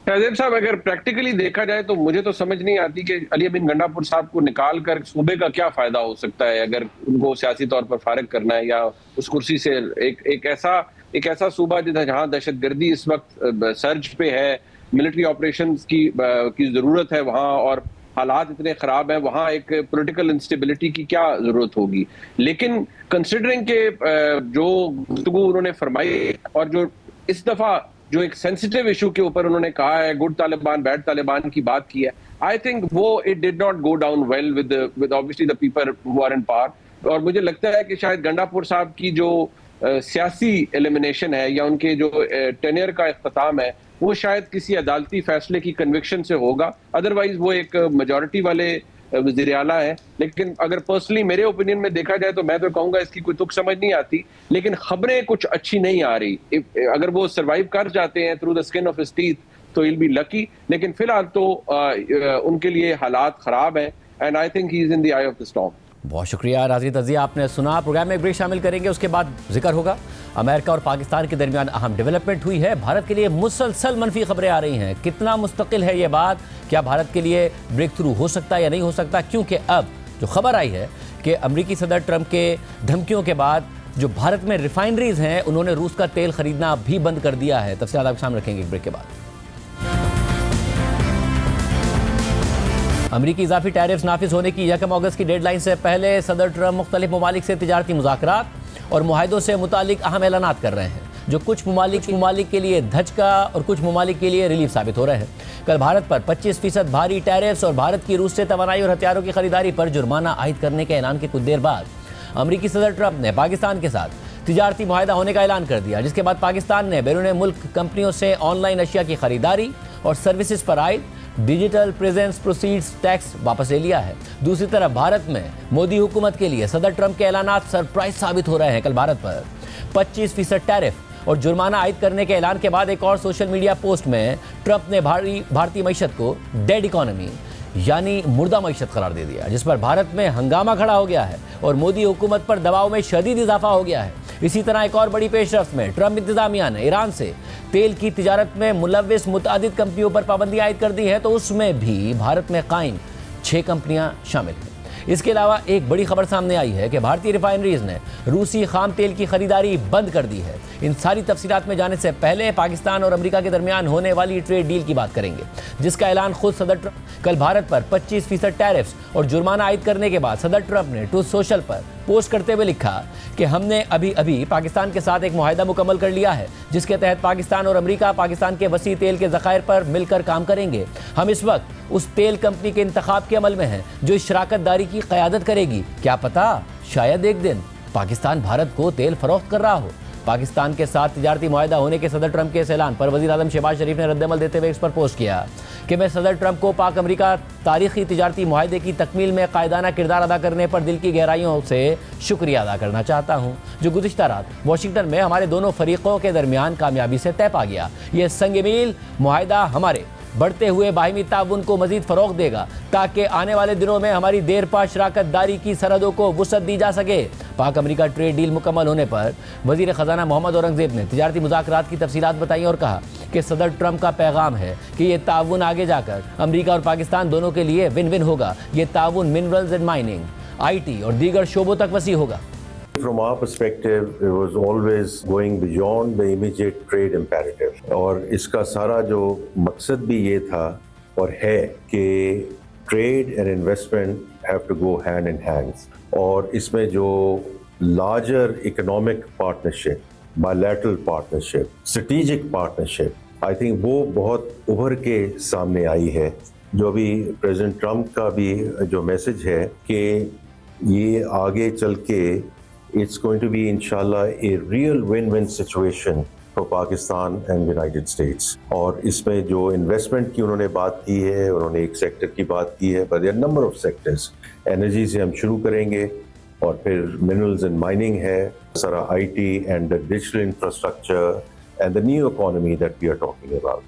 शाहजेब साहब, अगर प्रैक्टिकली देखा जाए तो मुझे तो समझ नहीं आती कि अली अमीन गंडापुर साहब को निकाल कर सूबे का क्या फायदा हो सकता है, अगर उनको सियासी तौर पर फारिग करना है या उस कुर्सी से एक ऐसा सूबा जहां दहशतगर्दी इस वक्त सर्ज पे है, मिलिट्री ऑपरेशंस की जरूरत है वहां, और हालात इतने खराब हैं वहां, एक पॉलिटिकल इंस्टेबिलिटी की क्या जरूरत होगी। लेकिन कंसिडरिंग के जो गुफ्तगू उन्होंने फरमाई और जो इस दफा जो एक सेंसिटिव इशू के ऊपर उन्होंने कहा है, गुड तालिबान बैड तालिबान की बात की है, आई थिंक वो it did not go down well with obviously the people who are in power. और मुझे लगता है कि शायद गंडापुर साहब की जो सियासी एलिमिनेशन है या उनके जो टेन्योर का इख्तिताम है वो शायद किसी अदालती फैसले की कन्विक्शन से होगा, अदरवाइज वो एक मेजॉरिटी वाले वज़ीर आला है। लेकिन अगर पर्सनली मेरे ओपिनियन में देखा जाए तो मैं तो कहूंगा इसकी कोई तुक समझ नहीं आती, लेकिन खबरें कुछ अच्छी नहीं आ रही। अगर वो सर्वाइव कर जाते हैं through the skin of his teeth तो विल बी लकी, लेकिन फिलहाल तो उनके लिए हालात खराब हैं and I think he is in the I of the storm. बहुत शुक्रिया नाज़रीन, तज़िया आपने सुना। प्रोग्राम में एक ब्रेक शामिल करेंगे, उसके बाद जिक्र होगा अमेरिका और पाकिस्तान के दरमियान अहम डेवलपमेंट हुई है, भारत के लिए मुसलसल मनफी खबरें आ रही हैं, कितना मुस्तकिल है ये बात, क्या भारत के लिए ब्रेक थ्रू हो सकता है या नहीं हो सकता, क्योंकि अब जो खबर आई है कि अमेरिकी सदर ट्रंप के धमकियों के बाद जो भारत में रिफाइनरीज हैं उन्होंने रूस का तेल खरीदना भी बंद कर दिया है। तफसीलात आपके सामने रखेंगे एक ब्रेक के बाद। अमरीकी इजाफी टैरिफ्स नाफिज होने की 1 अगस्त की डेडलाइन से पहले सदर ट्रंप मुख्तलिफ ममालिक से तिजारती मुज़ाकरात और मुआहिदों से मुतालिक अहम ऐलानात कर रहे हैं, जो कुछ ममालिक के लिए धचका और कुछ ममालिक के लिए रिलीफ साबित हो रहे हैं। कल भारत पर 25% भारी टैरिफ्स और भारत की रूस से तवानाई और हथियारों की खरीदारी पर जुर्माना आयद करने के ऐलान के कुछ देर बाद अमरीकी सदर ट्रंप ने पाकिस्तान के साथ तिजारती मुआहिदा होने का ऐलान कर दिया, जिसके बाद पाकिस्तान ने बैरून मुल्क कंपनियों से ऑनलाइन अशिया की खरीदारी और सर्विसेज पर आयद डिजिटल प्रेजेंस प्रोसीड्स टैक्स वापस ले लिया है। दूसरी तरफ भारत में मोदी हुकूमत के लिए सदर ट्रंप के ऐलानात सरप्राइज साबित हो रहे हैं। कल भारत पर 25% टैरिफ और जुर्माना आयद करने के ऐलान के बाद एक और सोशल मीडिया पोस्ट में ट्रंप ने भारतीय मईशत को डेड इकोनॉमी यानी मुर्दा मईशत करार दे दिया, जिस पर भारत में हंगामा खड़ा हो गया है और मोदी हुकूमत पर दबाव में शदीद इजाफा हो गया है। इसी तरह एक और बड़ी पेशरफ्त में ट्रंप इंतजामिया ने ईरान से तेल की तिजारत में मुलव्विस मुतादिद कंपनियों पर पाबंदी आयद कर दी है, तो उसमें भी भारत में कायम 6 कंपनियां शामिल हैं। इसके अलावा एक बड़ी खबर सामने आई है कि भारतीय रिफाइनरीज ने रूसी खाम तेल की खरीदारी बंद कर दी है। इन सारी तफसीलात में जाने से पहले पाकिस्तान और अमेरिका के दरमियान होने वाली ट्रेड डील की बात करेंगे, जिसका ऐलान खुद सदर ट्रंप कल भारत पर 25% टैरिफ्स और जुर्माना आयद करने के बाद सदर ट्रंप ने ट्रूथ सोशल पर पोस्ट करते हुए लिखा कि हमने अभी पाकिस्तान के साथ एक मुआहिदा मुकम्मल कर लिया है, जिसके तहत पाकिस्तान और अमेरिका पाकिस्तान के वसी तेल के ज़खायर पर मिलकर काम करेंगे। हम इस वक्त उस तेल कंपनी के इंतखाब के अमल में हैं जो इस शराकत दारी की क़यादत करेगी। क्या पता शायद एक दिन पाकिस्तान भारत को तेल फरोख्त कर रहा हो। पाकिस्तान के साथ तिजारती मुआहदा होने के सदर ट्रंप के इस ऐलान पर वज़ीर आज़म शहबाज शरीफ ने रद्दअमल देते हुए इस पर पोस्ट किया कि मैं सदर ट्रंप को पाक अमेरिका तारीखी तिजारती मुआहदे की तकमील में कायदाना किरदार अदा करने पर दिल की गहराइयों से शुक्रिया अदा करना चाहता हूँ, जो गुज़िश्ता रात वाशिंगटन में हमारे दोनों फरीकों के दरमियान कामयाबी से तय पा गया। ये संग मील मुआहदा हमारे बढ़ते हुए बाहिमी ताउन को मजीद फ़रोग़ देगा ताकि आने वाले दिनों में हमारी देरपा शराकतदारी की सरहदों को वुसअत दी जा सके। पाक अमेरिका ट्रेड डील मुकम्मल होने पर वज़ीर ख़जाना मोहम्मद औरंगज़ेब ने तिजारती मुज़ाकरात की तफसीलात बताई और कहा कि सदर ट्रंप का पैगाम है कि ये ताउन आगे जाकर अमेरिका और पाकिस्तान दोनों के लिए विन विन होगा। ये ताउन मिनरल्स एंड माइनिंग, IT और दीगर शोबों तक वसी होगा। From our perspective, it was always going beyond the immediate trade imperative. और इसका सारा जो मकसद भी ये था और है कि trade and investment have to go hand in hand. और इसमें जो larger economic partnership, bilateral partnership, strategic partnership, I think वो बहुत उभर के सामने आई है। जो अभी प्रेसिडेंट ट्रंप का भी जो मैसेज है कि ये आगे चल के it's going to be inshallah a real win-win situation for Pakistan and United States. और इसमें जो इन्वेस्टमेंट की उन्होंने बात की है, उन्होंने एक सेक्टर की बात की है, but there are number of sectors. Energy से हम शुरू करेंगे और फिर मिनरल्स एंड माइनिंग है, सारा IT and the digital infrastructure and the new economy that we are talking about.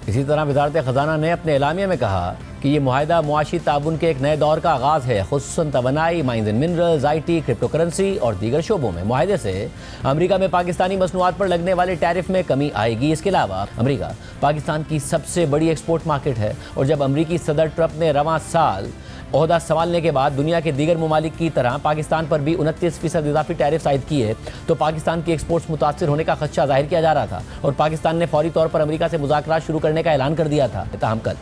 इसी तरह वज़ारत ख़जाना ने अपने एलामिया में कहा कि ये मुआहदा मुआशी ताउन के एक नए दौर का आगाज़ है, खुसूसन तवानाई, mines and minerals, IT, cryptocurrency और दीगर शोबों में। मुआहदे से अमेरिका में पाकिस्तानी मसनूआत पर लगने वाले टैरिफ में कमी आएगी। इसके अलावा अमेरिका पाकिस्तान की सबसे बड़ी एक्सपोर्ट मार्केट है और जब अमरीकी सदर ट्रंप ने रवां साल ओहदा संभालने के बाद दुनिया के दीगर ममालिक की तरह पाकिस्तान पर भी 29% इजाफी टैरिफ आयद किए तो पाकिस्तान की एक्सपोर्ट्स मुतासर होने का खदशा जाहिर किया जा रहा था और पाकिस्तान ने फौरी तौर पर अमेरिका से मुज़ाकरात शुरू करने का ऐलान कर दिया था। ताहम कल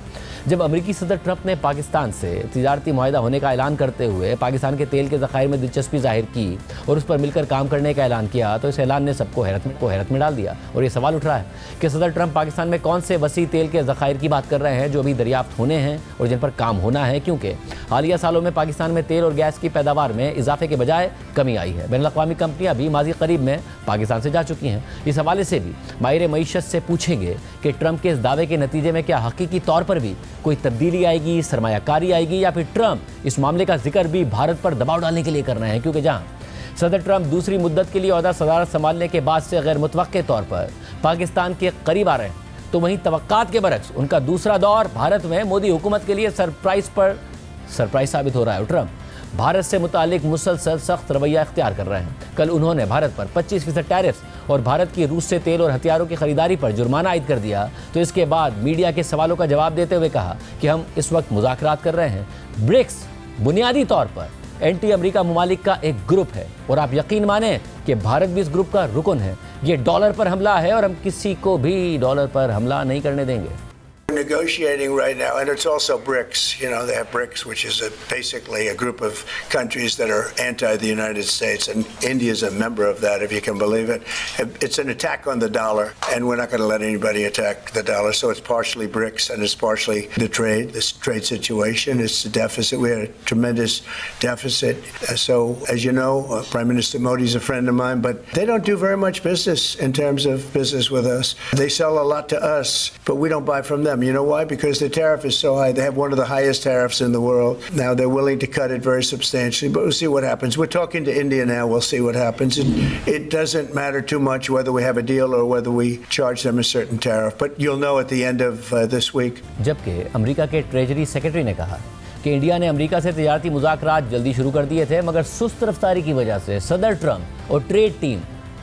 जब अमेरिकी सदर ट्रंप ने पाकिस्तान से तिजारती मुआहदा होने का ऐलान करते हुए पाकिस्तान के तेल के ज़खायर में दिलचस्पी जाहिर की और उस पर मिलकर काम करने का ऐलान किया तो इस ऐलान ने सबको हैरत में डाल दिया और ये सवाल उठ रहा है कि सदर ट्रंप पाकिस्तान में कौन से वसी तेल के ज़खायर की बात कर रहे हैं जो अभी दरियाफ्त होने हैं और जिन पर काम होना है, क्योंकि हालिया सालों में पाकिस्तान में तेल और गैस की पैदावार में इजाफे के बजाय कमी आई है। बैनुल-अक़वामी कंपनियां भी माजी करीब में पाकिस्तान से जा चुकी हैं। इस हवाले से भी माहिर मईशत से पूछेंगे कि ट्रंप के इस दावे के नतीजे में क्या हकीकी तौर पर भी कोई तब्दीली आएगी, सरमायाकारी आएगी या फिर ट्रंप इस मामले का जिक्र भी भारत पर दबाव डालने के लिए कर रहे हैं, क्योंकि जहां सदर ट्रंप दूसरी मुद्दत के लिए ओहदा सदारत संभालने के बाद से गैर मुतवक्के तौर पर पाकिस्तान के करीब आ रहे हैं तो वहीं तवक्कात के बरक्स उनका दूसरा दौर भारत में मोदी हुकूमत के लिए सरप्राइज साबित हो रहा है। ट्रंप भारत से मुतालिक मुसलसल सख्त रवैया इख्तियार कर रहे हैं। कल उन्होंने भारत पर 25% टैरिफ और भारत की रूस से तेल और हथियारों की खरीदारी पर जुर्माना आयद कर दिया तो इसके बाद मीडिया के सवालों का जवाब देते हुए कहा कि हम इस वक्त मुज़ाकरात कर रहे हैं। ब्रिक्स बुनियादी तौर पर एंटी अमेरिका ममालिक का एक ग्रुप है और आप यकीन माने कि भारत भी इस ग्रुप का रुकन है। ये डॉलर पर हमला है और हम किसी को भी डॉलर पर हमला नहीं करने देंगे। Negotiating right now, and it's also BRICS. You know, they have BRICS, which is basically a group of countries that are anti the United States, and India is a member of that, if you can believe it. It's an attack on the dollar, and we're not going to let anybody attack the dollar. So it's partially BRICS, and it's partially this trade situation. It's the deficit. We had a tremendous deficit. So, as you know, Prime Minister Modi is a friend of mine, but they don't do very much business in terms of business with us. They sell a lot to us, but we don't buy from them. You know why? Because the tariff is so high. They have one of the highest tariffs in the world. Now they're willing to cut it very substantially, but we'll see what happens. We're talking to India now. We'll see what happens. It doesn't matter too much whether we have a deal or whether we charge them a certain tariff, but you'll know at the end of this week. जबकि अमेरिका के ट्रेजरी सेक्रेटरी ने कहा कि इंडिया ने अमेरिका से तिजारती मुज़ाकरात जल्दी शुरू कर दिए थे मगर सुस्त रफ्तारी की वजह से सदर ट्रंप और ट्रेड टीम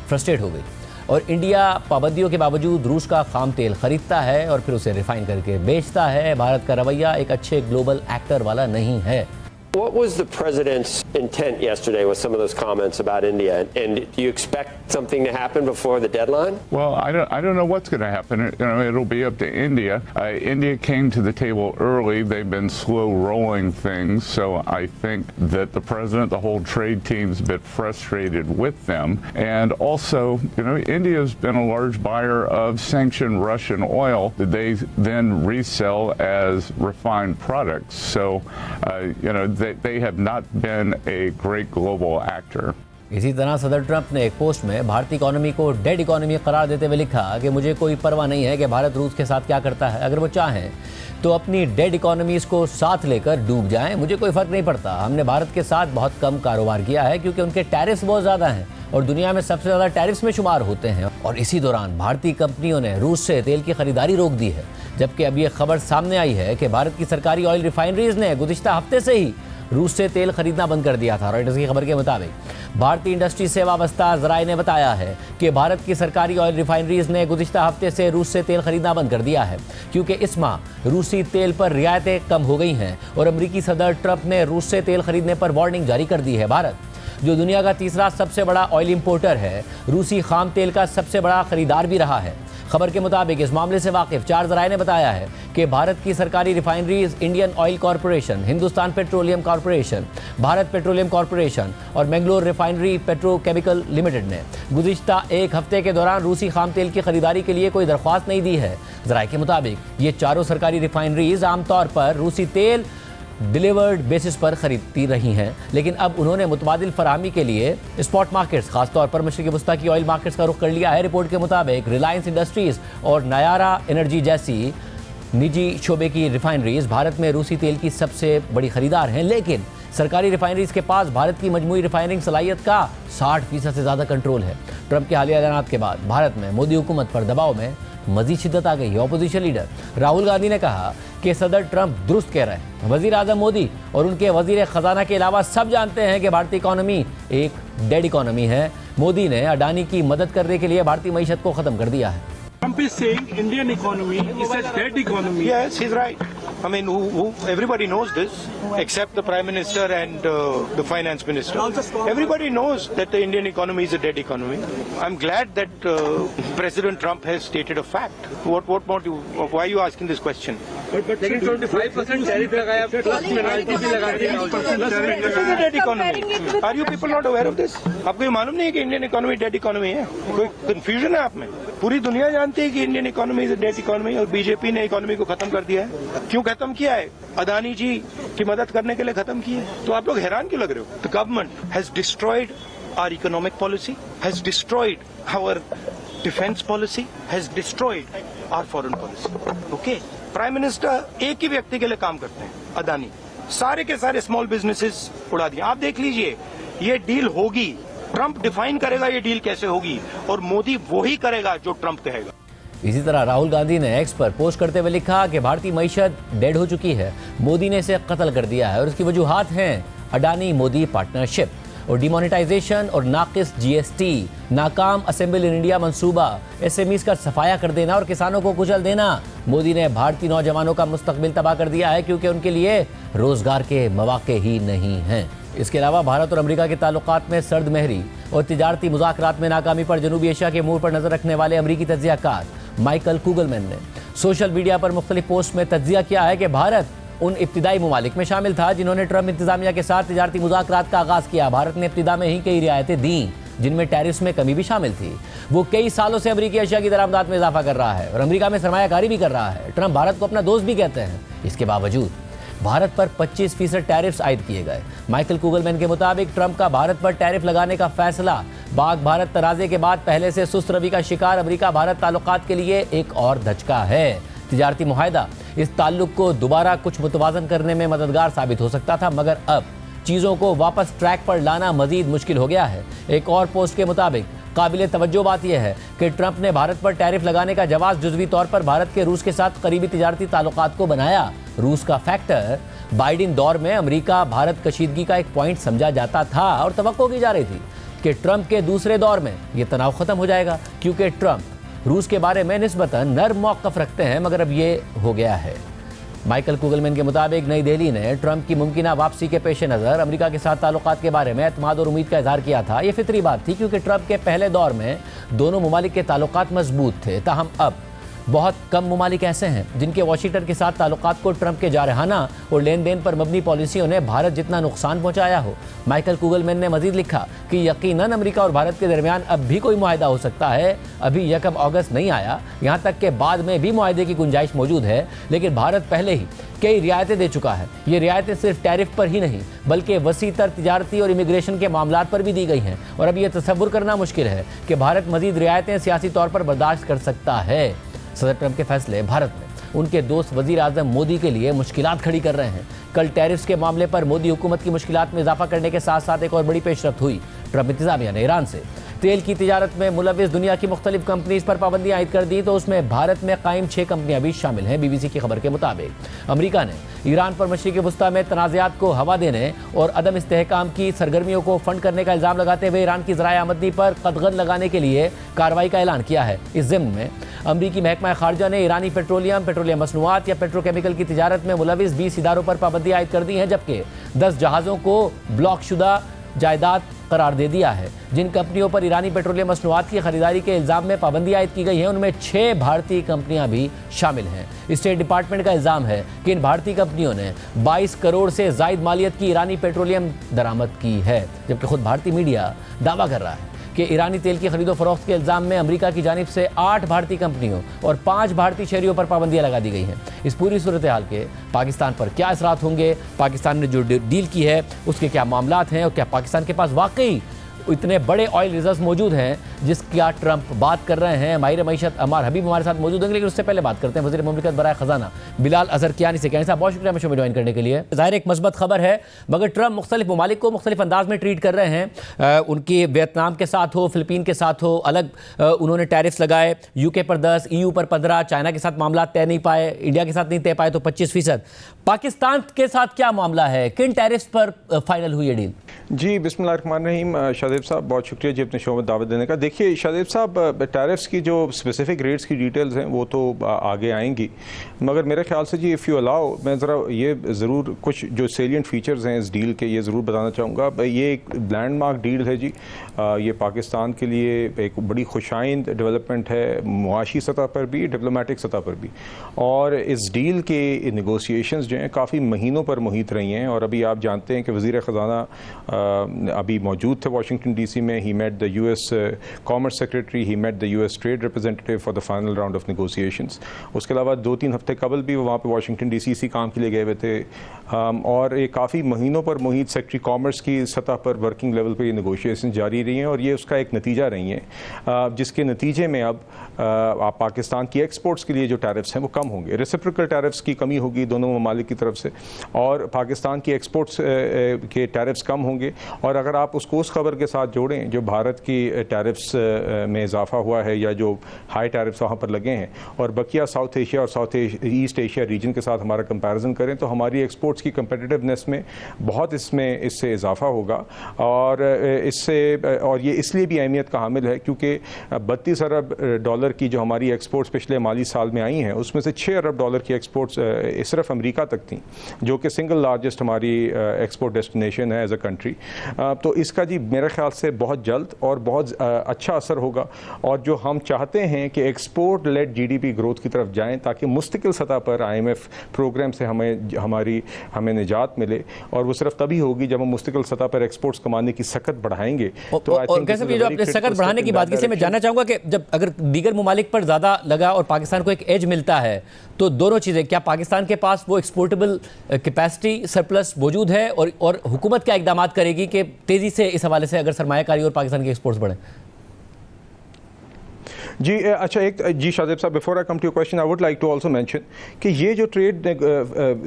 फ्रस्ट्रेट हो गई और इंडिया पाबंदियों के बावजूद रूस का खाम तेल खरीदता है और फिर उसे रिफाइन करके बेचता है। भारत का रवैया एक अच्छे ग्लोबल एक्टर वाला नहीं है। What was the president's intent yesterday with some of those comments about India? And do you expect something to happen before the deadline? Well, I don't know what's going to happen. It'll be up to India. India came to the table early. They've been slow rolling things. So I think that the president, the whole trade team's a bit frustrated with them. And also, India's been a large buyer of sanctioned Russian oil that they then resell as refined products. So, they have not been a great global actor. इसी तरह सदर ट्रंप ने एक पोस्ट में भारतीय इकोनॉमी को डेड इकोनॉमी करार देते हुए लिखा कि मुझे कोई परवाह नहीं है कि भारत रूस के साथ क्या करता है। अगर वो चाहें तो अपनी डेड इकोनॉमीज को साथ लेकर डूब जाएं, मुझे कोई फर्क नहीं पड़ता। हमने भारत के साथ बहुत कम कारोबार किया है क्योंकि उनके टैरिफ्स बहुत ज़्यादा हैं और दुनिया में सबसे ज़्यादा टैरिफ्स में शुमार होते हैं। और इसी दौरान भारतीय कंपनियों ने रूस से तेल की खरीदारी रोक दी है, जबकि अब ये खबर सामने आई है कि भारत की सरकारी ऑयल रिफाइनरीज ने गुज़िश्ता हफ्ते से ही रूस से तेल खरीदना बंद कर दिया था। रॉयटर्स की खबर के मुताबिक भारतीय इंडस्ट्री से वाबस्ता ज़राए ने बताया है कि भारत की सरकारी ऑयल रिफाइनरीज ने गुज़िश्ता हफ्ते से रूस से तेल खरीदना बंद कर दिया है क्योंकि इस माह रूसी तेल पर रियायतें कम हो गई हैं और अमरीकी सदर ट्रंप ने रूस से तेल खरीदने पर वार्निंग जारी कर दी है। भारत, जो दुनिया का तीसरा सबसे बड़ा ऑयल इंपोर्टर है, रूसी खाम तेल का सबसे बड़ा खरीदार भी रहा है। खबर के मुताबिक इस मामले से वाकिफ 4 ज़राए ने बताया है कि भारत की सरकारी refineries Indian oil corporation, Hindustan petroleum corporation, Bharat petroleum corporation और मैंगलोर रिफाइनरी पेट्रोकेमिकल लिमिटेड ने गुज़िश्ता एक हफ्ते के दौरान रूसी खाम तेल की खरीदारी के लिए कोई दरख्वास्त नहीं दी है। ज़राए के मुताबिक ये चारों सरकारी रिफाइनरीज आमतौर पर रूसी तेल डिलीवर्ड बेसिस पर खरीदती रही हैं, लेकिन अब उन्होंने मुतबादिल फराहमी के लिए स्पॉट मार्केट्स, खासतौर पर मशरिक़ी वस्ता की ऑयल मार्केट्स का रुख कर लिया है। रिपोर्ट के मुताबिक रिलायंस इंडस्ट्रीज़ और नयारा एनर्जी जैसी निजी शोबे की रिफाइनरीज भारत में रूसी तेल की सबसे बड़ी खरीदार हैं, लेकिन सरकारी रिफाइनरीज के पास भारत की मजमूई रिफाइनिंग सलाहियत का 60% से ज़्यादा कंट्रोल है। ट्रंप के हालिया ऐलानात के बाद भारत में मोदी हुकूमत पर दबाव में मजीद शिद्दत आ गई है। ऑपोजिशन लीडर राहुल गांधी ने कहा कि सदर ट्रंप दुरुस्त कह रहे हैं। वजीर आजम मोदी और उनके वजीर खजाना के अलावा सब जानते हैं कि भारतीय इकोनॉमी एक डेड इकोनॉमी है। मोदी ने अडानी की मदद करने के लिए भारतीय मईशत को ख़त्म कर दिया है। Trump is saying Indian economy is a dead economy. Yes, he's right. I mean, everybody knows this, except the Prime Minister and the Finance Minister. Everybody knows that the Indian economy is a dead economy. I'm glad that President Trump has stated a fact. What more do you, why are you asking this question? लेकिन 25% टैरिफ लगाया, प्लस पेनाल्टी भी लगा दी। This is a dead economy. Are you people not aware of this? आपको ये मालूम नहीं है कि इंडियन इकोनॉमी डेड इकोनॉमी है? कोई कंफ्यूजन है आप में? पूरी दुनिया जानती है कि Indian economy is a dead economy और बीजेपी ने इकोनॉमी को खत्म कर दिया है। क्यों खत्म किया है? अदानी जी की मदद करने के लिए खत्म किया है। तो आप लोग हैरान क्यों लग रहे हो? The government has destroyed our economic policy, has destroyed our defence policy, has destroyed our foreign policy. Okay, prime minister एक ही व्यक्ति के लिए काम करते हैं, अदानी। सारे के सारे स्मॉल बिजनेसेस उड़ा दिए। आप देख लीजिए, ये डील होगी, ट्रंप डिफाइन करेगा ये डील कैसे होगी और मोदी वही करेगा जो ट्रंप कहेगा। इसी तरह राहुल गांधी ने एक्स पर पोस्ट करते हुए लिखा कि भारतीय मईशत डेड हो चुकी है, मोदी ने इसे कत्ल कर दिया है और इसकी वजूहात हैं अडानी मोदी पार्टनरशिप और डिमोनेटाइजेशन और नाकिस जीएसटी, नाकाम असेंबल इन इंडिया मंसूबा, एसएमईज का सफाया कर देना और किसानों को कुचल देना। मोदी ने भारतीय नौजवानों का मुस्तकबिल तबाह कर दिया है क्योंकि उनके लिए रोजगार के मौके ही नहीं हैं। इसके अलावा भारत और अमेरिका के ताल्लुकात में सर्द महरी और तिजारती मुज़ाकरात में नाकामी पर जनूबी एशिया के मोड़ पर नजर रखने वाले अमरीकी तज्ज़ियाकार माइकल कुगलमैन ने सोशल मीडिया पर मुख्तलिफ पोस्ट में तज्ज़िया किया है कि भारत उन इब्तिदाई ममालिक में शामिल था जिन्होंने ट्रंप इंतजामिया के साथ तिजारती मुज़ाकरात का आगाज़ किया। भारत ने इब्तिदा में ही कई रियायतें दी जिनमें टैरिफ्स में कमी भी शामिल थी। वो कई सालों से अमरीकी एशिया की दरामदात में इजाफा कर रहा है और अमेरिका में सरमायाकारी भी कर रहा है। ट्रंप भारत को अपना दोस्त भी कहते हैं। इसके बावजूद भारत पर 25% टैरिफ्स आयद किए गए। माइकल कुगलमैन के मुताबिक ट्रंप का भारत पर टैरिफ लगाने का फैसला पाक भारत तनाज़े के बाद पहले से सुस्त रवि का शिकार अमेरिका भारत ताल्लुकात के लिए एक और धचका है। तिजारती मुआहदा इस ताल्लुक को दोबारा कुछ मुतवाज़न करने में मददगार साबित हो सकता था, मगर अब चीज़ों को वापस ट्रैक पर लाना मजीद मुश्किल हो गया है। एक और पोस्ट के मुताबिक काबिल तवज्जो बात यह है कि ट्रंप ने भारत पर टैरिफ लगाने का जवाब जुज़वी तौर पर भारत के रूस के साथ करीबी तिजारती ताल्लुकात को बनाया। रूस का फैक्टर बाइडेन दौर में अमेरिका भारत कशीदगी का एक पॉइंट समझा जाता था और तवक्को की जा रही थी कि ट्रंप के दूसरे दौर में यह तनाव ख़त्म हो जाएगा क्योंकि ट्रंप रूस के बारे में निस्बतन नर्म मौक़िफ़ रखते हैं, मगर अब ये हो गया है। माइकल कुगलमैन के मुताबिक नई दिल्ली ने ट्रंप की मुमकिना वापसी के पेश नज़र अमेरिका के साथ ताल्लुकात के बारे में एतमाद और उम्मीद का इजहार किया था। ये फितरी बात थी क्योंकि ट्रंप के पहले दौर में दोनों ममालिक के ताल्लुकात मजबूत थे। ताहम अब बहुत कम ममालिक ऐसे हैं जिनके वाशिंगटन के साथ ताल्लुकात को ट्रंप के जारहाना और लेन देन पर मबनी पॉलिसियों ने भारत जितना नुकसान पहुंचाया हो। माइकल कुगलमैन ने मजीद लिखा कि यकीनन अमेरिका और भारत के दरमियान अब भी कोई मुआहदा हो सकता है। अभी 1 अगस्त नहीं आया, यहाँ तक के बाद में भी मुआहदे की गुंजाइश मौजूद है, लेकिन भारत पहले ही कई रियायतें दे चुका है। ये रियायतें सिर्फ टैरिफ पर ही नहीं बल्कि वसीतर तिजारती और इमिग्रेशन के मामलात पर भी दी गई हैं, और अब ये तसव्वुर करना मुश्किल है कि भारत मजीद रियायतें सियासी तौर पर बर्दाश्त कर सकता है। सदर ट्रंप के फैसले भारत में उनके दोस्त वजीर आजम मोदी के लिए मुश्किलात खड़ी कर रहे हैं। कल टैरिफ्स के मामले पर मोदी हुकूमत की मुश्किलात में इजाफा करने के साथ साथ एक और बड़ी पेशरफ्त हुई। ट्रंप इंतजामिया ने ईरान से तेल की तिजारत में मुलविस दुनिया की मुख्तलिफ कंपनीज पर पाबंदियां आयद कर दी, तो उसमें भारत में कायम 6 कंपनियां भी शामिल हैं। BBC की खबर के मुताबिक अमेरिका ने ईरान पर मशरिक़ी वुस्ता में तनाज़ात को हवा देने और अदम इस्तेहकाम की सरगर्मियों को फंड करने का इल्ज़ाम लगाते हुए ईरान की ज़राए आमदनी पर कदगन लगाने के लिए कार्रवाई का ऐलान किया है। इस ज़िम्न में अमरीकी महकमा खारजा ने ईरानी पेट्रोलियम मसनूआत या पेट्रोकेमिकल की तिजारत में मुलविस 20 इदारों पर पाबंदियां आयद कर दी हैं, जबकि 10 जहाज़ों को ब्लॉकशुदा जायदाद करार दे दिया है। जिन कंपनियों पर ईरानी पेट्रोलियम मसनूआत की खरीदारी के इल्ज़ाम में पाबंदी आयद की गई है, उनमें 6 भारतीय कंपनियां भी शामिल हैं। स्टेट डिपार्टमेंट का इल्ज़ाम है कि इन भारतीय कंपनियों ने 22 करोड़ से ज़ायद मालियत की ईरानी पेट्रोलियम दरामद की है, जबकि खुद भारतीय मीडिया दावा कर रहा है कि ईरानी तेल की खरीदो फरोख्त के इल्ज़ाम में अमेरिका की जानिब से 8 भारतीय कंपनियों और 5 भारतीय शहरियों पर पाबंदियां लगा दी गई हैं। इस पूरी सूरत हाल के पाकिस्तान पर क्या असरात होंगे, पाकिस्तान ने जो डील की है उसके क्या मामलात हैं, और क्या पाकिस्तान के पास वाकई इतने बड़े ऑयल रिजर्व मौजूद हैं जिसका ट्रंप बात कर रहे हैं। माहिर मईशत अमार हबीब हमारे साथ मौजूद होंगे, लेकिन उससे पहले बात करते हैं वज़ीर मुमलिकत बराए ख़जाना बिलाल अज़हर कियानी से। कियानी साहब, बहुत शुक्रिया शो में ज्वाइन करने के लिए। ज़ाहिर एक मस्बत खबर है, मगर ट्रंप मुख्तलिफ ममालिक को मुख्तलिफ अंदाज में ट्रीट कर रहे हैं। उनकी वियतनाम के साथ हो, फिलिपीन के साथ हो, अलग उन्होंने टैरिफ्स लगाए। UK पर 10, EU पर 15, चाइना के साथ मामला तय नहीं पाए, इंडिया के साथ नहीं तय पाए तो 25%। पाकिस्तान के साथ क्या मामला है, किन टैरिफ्स पर फाइनल हुई है डील? जी, बिस्मिल्लाहिर्रहमानिर्रहीम। शाहज़ेब साहब, बहुत शुक्रिया जी अपने शो में दावत देने का। देखिए शाहज़ेब साहब, टैरिफ्स की जो स्पेसिफिक रेट्स की डिटेल्स हैं वो तो आगे आएंगी, मगर मेरे ख्याल से जी इफ़ यू अलाउ, मैं ज़रा ये ज़रूर कुछ जो सेलिएंट फीचर्स हैं इस डील के ये ज़रूर बताना चाहूँगा। ये एक लैंडमार्क डील है जी। ये पाकिस्तान के लिए एक बड़ी खुशाइंद डेवलपमेंट है, मुआशी सतह पर भी, डिप्लोमेटिक सतह पर भी। और इस डील के नेगोशिएशंस जो हैं काफ़ी महीनों पर मुहित रही हैं, और अभी आप जानते हैं कि वज़ीर ख़जाना अभी मौजूद थे वाशिंगटन DC में। He met the US commerce secretary, he met the US trade representative for the final round of negotiations. उसके अलावा 2-3 हफ्ते कबल भी वो वहाँ पे वाशिंगटन DC इसी काम के लिए गए हुए थे। और ये काफ़ी महीनों पर मुहित सेक्रेटरी कॉमर्स की सतह पर वर्किंग लेवल पर ये नेगोशिएशन जारी रही हैं, और ये उसका एक नतीजा रही हैं, जिसके नतीजे में अब पाकिस्तान की एक्सपोर्ट्स के लिए जो टैरिफ्स हैं वो कम होंगे। रेसिप्रोकल टैरिफ्स की कमी होगी दोनों ममालिक की तरफ से, और पाकिस्तान की एक्सपोर्ट्स के टैरिफ्स कम होंगे। और अगर आप उसको उस खबर के साथ जोड़ें जो भारत की टैरिफ्स में इजाफा हुआ है, या जो हाई टैरिफ्स वहाँ पर लगे हैं, और बकिया साउथ एशिया और साउथ ईस्ट एशिया रीजन के साथ हमारा कंपैरिजन करें, तो हमारी एक्सपोर्ट्स की कंपेटिटिवनेस में बहुत इससे इजाफा होगा। और ये इसलिए भी अहमियत का हामिल है क्योंकि 32 अरब डॉलर की जो हमारी एक्सपोर्ट्स पिछले माली साल में आई हैं, उसमें से 6 अरब डॉलर की एक्सपोर्ट्स सिर्फ अमेरिका तक थी, जो कि सिंगल लार्जेस्ट हमारी एक्सपोर्ट डेस्टिनेशन है एज अ कंट्री। तो इसका जी मेरे ख्याल से बहुत जल्द और बहुत अच्छा असर होगा। और जो हम चाहते हैं कि एक्सपोर्ट लेड GDP ग्रोथ की तरफ जाएं, ताकि मुस्तकिल सतह पर IMF प्रोग्राम से हमें निजात मिले, और वो सिर्फ तभी होगी जब हम मुस्तकिल सतह पर एक्सपोर्ट्स कमाने की सकत बढ़ाएंगे। तो आपने सकत बढ़ाने की बात की से मैं जानना चाहूँगा कि जब अगर दीगर ममालिक पर ज़्यादा लगा और पाकिस्तान को एक एज मिलता है, तो दोनों चीज़ें, क्या पाकिस्तान के पास वो एक्सपोर्टेबल कैपेसिटी सरप्लस मौजूद है, और हुकूमत क्या इकदाम करेगी कि तेज़ी से इस हवाले से अगर सरमायाकारी और पाकिस्तान के एक्सपोर्ट्स बढ़ें? जी अच्छा, जी शाहज़ेब साहब, before I come to your question, I would like to also mention कि ये जो ट्रेड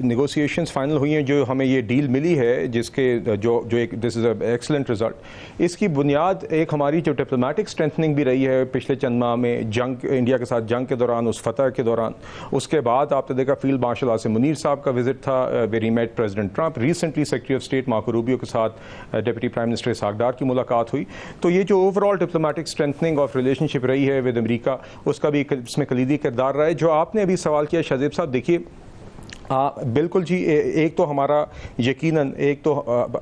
नेगोशिएशंस फाइनल हुई हैं, जो हमें ये डील मिली है, जिसके जो एक this is a excellent result, इसकी बुनियाद एक हमारी जो डिप्लोमेटिक स्ट्रेंथनिंग भी रही है पिछले चंद माह में, इंडिया के साथ जंग के दौरान, उस फतह के दौरान। उसके बाद आपने देखा फील्ड मार्शल आसिम मुनीर साहब का विजिट था, where he met president Trump. Recently secretary of state Marco Rubio के साथ deputy prime minister Ishaq Dar की मुलाकात हुई। तो ये जो overall diplomatic strengthening of relationship रही है विद अमेरिका, उसका भी इसमें कलीदी किरदार रहा है। जो आपने अभी सवाल किया शाहज़ेब साहब, देखिए हाँ बिल्कुल जी, एक तो हमारा यकीनन एक तो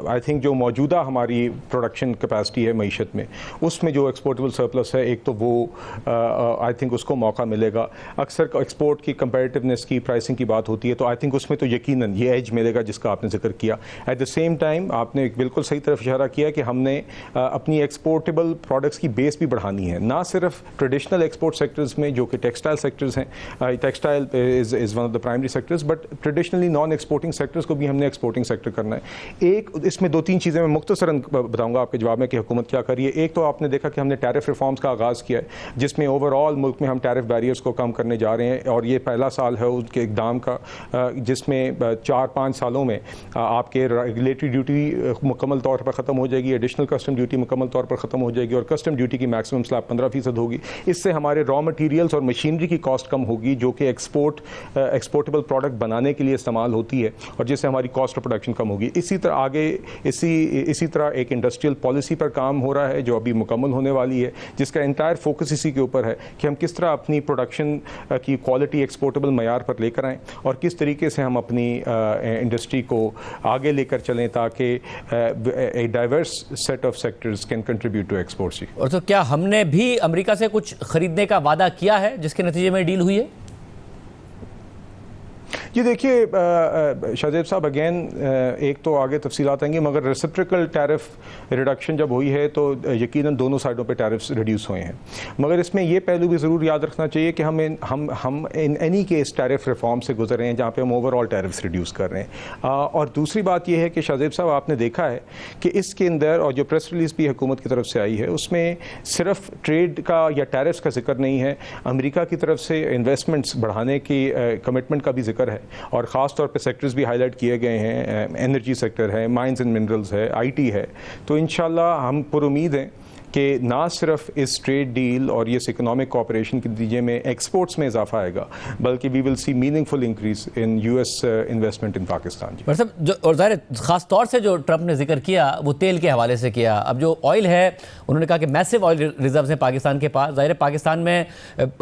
आई थिंक जो मौजूदा हमारी प्रोडक्शन कैपेसिटी है मईशत में, उसमें जो एक्सपोर्टेबल सरप्लस है, एक तो वो आई थिंक उसको मौका मिलेगा। अक्सर एक्सपोर्ट की कंपैरेटिवनेस की प्राइसिंग की बात होती है, तो आई थिंक उसमें तो यकीनन ये एज मिलेगा जिसका आपने जिक्र किया। एट द सेम टाइम आपने एक बिल्कुल सही तरफ इशारा किया कि हमने अपनी एक्सपोर्टेबल प्रोडक्ट्स की बेस भी बढ़ानी है, ना सिर्फ ट्रेडिशनल एक्सपोर्ट सेक्टर्स में जो कि टेक्सटाइल सेक्टर्स हैं, textile is one of the primary sectors, but traditionally non exporting sectors को भी हमने एक्सपोर्टिंग सेक्टर करना है। एक इसमें दो तीन चीज़ें मैं मुख्तसरन बताऊंगा आपके जवाब में कि हुकूमत क्या कर रही है। एक तो आपने देखा कि हमने टैरिफ रिफॉर्म्स का आगाज़ किया है, जिसमें ओवरऑल मुल्क में हम टैरिफ बैरियर्स को कम करने जा रहे हैं, और ये पहला साल है उसके इक़दाम का, जिसमें 4-5 सालों में आपके रेगुलेटरी ड्यूटी मुकम्मल तौर पर ख़त्म हो जाएगी, एडिशनल कस्टम ड्यूटी मुकम्मल तौर पर ख़त्म हो जाएगी, और कस्टम ड्यूटी की मैक्सिमम स्लैब 15% होगी। इससे हमारे रॉ मटीरियल्स और मशीनरी की कॉस्ट कम होगी, जो कि एक्सपोर्टेबल प्रोडक्ट बनाने के लिए इस्तेमाल होती है, और जिससे हमारी कॉस्ट ऑफ प्रोडक्शन कम होगी। इसी तरह आगे इसी तरह एक इंडस्ट्रियल पॉलिसी पर काम हो रहा है जो अभी मुकम्मल होने वाली है, जिसका इंटायर फोकस इसी के ऊपर है कि हम किस तरह अपनी प्रोडक्शन की क्वालिटी एक्सपोर्टेबल मयार पर लेकर आएँ, और किस तरीके से हम अपनी इंडस्ट्री को आगे लेकर चलें ताकि a diverse set of sectors can contribute to exports. और तो क्या हमने भी अमेरिका से कुछ खरीदने का वादा किया है जिसके नतीजे में डील हुई है? ये देखिए शाहजेब साहब, अगेन एक तो आगे तफसीलात आएंगी, मगर रेसिप्रोकल टैरिफ रिडक्शन जब हुई है तो यकीनन दोनों साइडों पे टैरिफ्स रिड्यूस हुए हैं, मगर इसमें ये पहलू भी ज़रूर याद रखना चाहिए कि हम in any case tariff reform से गुजर रहे हैं जहाँ पे हम ओवरऑल टैरिफ्स रिड्यूस कर रहे हैं। और दूसरी बात यह है कि शाहजेब साहब आपने देखा है कि इसके अंदर, और जो प्रेस रिलीज़ भी हुकूमत की तरफ से आई है, उसमें सिर्फ ट्रेड का या टैरिफ्स का जिक्र नहीं है, अमेरिका की तरफ से इन्वेस्टमेंट्स बढ़ाने की कमिटमेंट का भी जिक्र है, और ख़ास तौर पे सेक्टर्स भी हाईलाइट किए गए हैं। एनर्जी सेक्टर है, माइंस एंड मिनरल्स है, आईटी है। तो इंशाल्लाह हम पुरुमीद हैं कि ना सिर्फ इस ट्रेड डील और इस इकोनॉमिक कोऑपरेशन के नतीजे में एक्सपोर्ट्स में इजाफा आएगा, बल्कि we will see meaningful increase in US investment in Pakistan. मतलब जो, और ज़ाहिर ख़ास तौर से जो ट्रंप ने जिक्र किया वो तेल के हवाले से किया। अब जो ऑयल है, उन्होंने कहा कि मैसिव ऑयल रिजर्व्स हैं पाकिस्तान के पास। ज़ाहिर पाकिस्तान में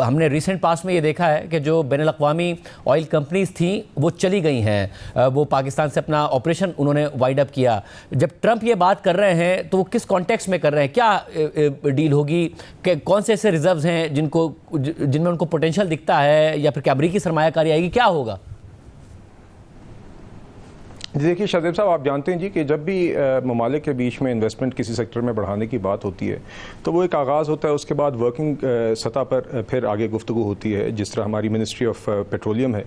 हमने रिसेंट पास्ट में ये देखा है कि जो बैनुल अक़वामी ऑयल कंपनीज थी वो चली गई हैं, वो पाकिस्तान से अपना ऑपरेशन उन्होंने वाइड अप किया। जब ट्रंप ये बात कर रहे हैं तो वो किस कॉन्टेक्स्ट में कर रहे हैं? क्या डील होगी? कौन से ऐसे रिजर्व्स हैं जिनमें उनको पोटेंशियल दिखता है, या फिर क्या अमरीकी सरमायाकारी आएगी? क्या होगा? देखिए शाहजेब साहब, आप जानते हैं जी कि जब भी ममालिक के बीच में इन्वेस्टमेंट किसी सेक्टर में बढ़ाने की बात होती है तो वो एक आगाज़ होता है, उसके बाद वर्किंग सतह पर फिर आगे गुफ्तगू होती है। जिस तरह हमारी मिनिस्ट्री ऑफ पेट्रोलियम है,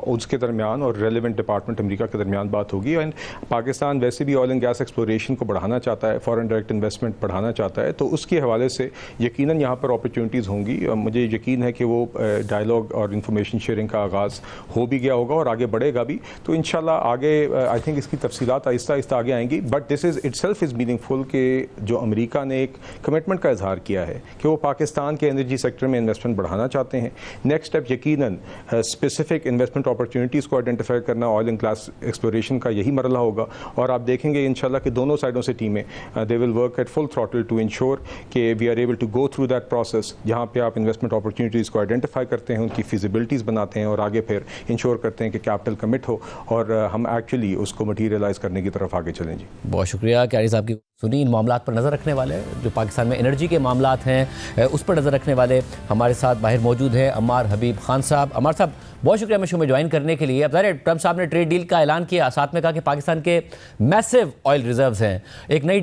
उसके दरमियान और रेलिवेंट डिपार्टमेंट अमेरिका के दरमियान बात होगी। एंड पाकिस्तान वैसे भी ऑयल एंड गैस एक्सप्लोरेशन को बढ़ाना चाहता है, फॉरेन डायरेक्ट इन्वेस्टमेंट बढ़ाना चाहता है, तो उसके हवाले से यकीनन यहाँ पर अपॉर्चुनिटीज़ होंगी। मुझे यकीन है कि वो डायलॉग और इंफॉर्मेशन शेयरिंग का आगाज़ हो भी गया होगा और आगे बढ़ेगा भी। तो इंशाल्लाह आगे आई थिंक इसकी तफसीलात आहिस्ता आहिस्ता आगे आएंगी, but this is itself is meaningful कि जो अमेरिका ने एक कमिटमेंट का इजहार किया है कि वो पाकिस्तान के एनर्जी सेक्टर में इन्वेस्टमेंट बढ़ाना चाहते हैं। नेक्स्ट स्टेप यकीनन स्पेसिफिक इन्वेस्टमेंट अपॉर्चुनिटीज़ को आइडेंटिफाई करना, ऑयल एंड गैस एक्सप्लोरेशन का यही मरला होगा। और आप देखेंगे इंशाल्लाह कि दोनों साइडों से टीमें they will work at full throttle to ensure कि we are able to go through that process, जहाँ पे आप इन्वेस्टमेंट अपॉर्चुनिटीज़ को आइडेंटिफाई करते हैं, उनकी फिजिबिलिटीज़ बनाते हैं और आगे फिर इंश्योर करते हैं कि कैपिटल कमिट हो और हम एक्चुअली उसको मटीरियलाइज करने की तरफ आगे चलें। जी बहुत शुक्रिया क्यारी साहब की। सुनी इन मामलात पर नज़र रखने वाले, जो पाकिस्तान में एनर्जी के मामलात हैं उस पर नज़र रखने वाले हमारे साथ बाहर मौजूद हैं अम्मार हबीब खान साहब। अम्मार साहब, बहुत शुक्रिया हमें शो में ज्वाइन करने के लिए। अब ज़ाहिर ट्रंप साहब ने ट्रेड डील का ऐलान किया, साथ में कहा कि पाकिस्तान के मैसिव ऑयल रिजर्व्स हैं। एक नई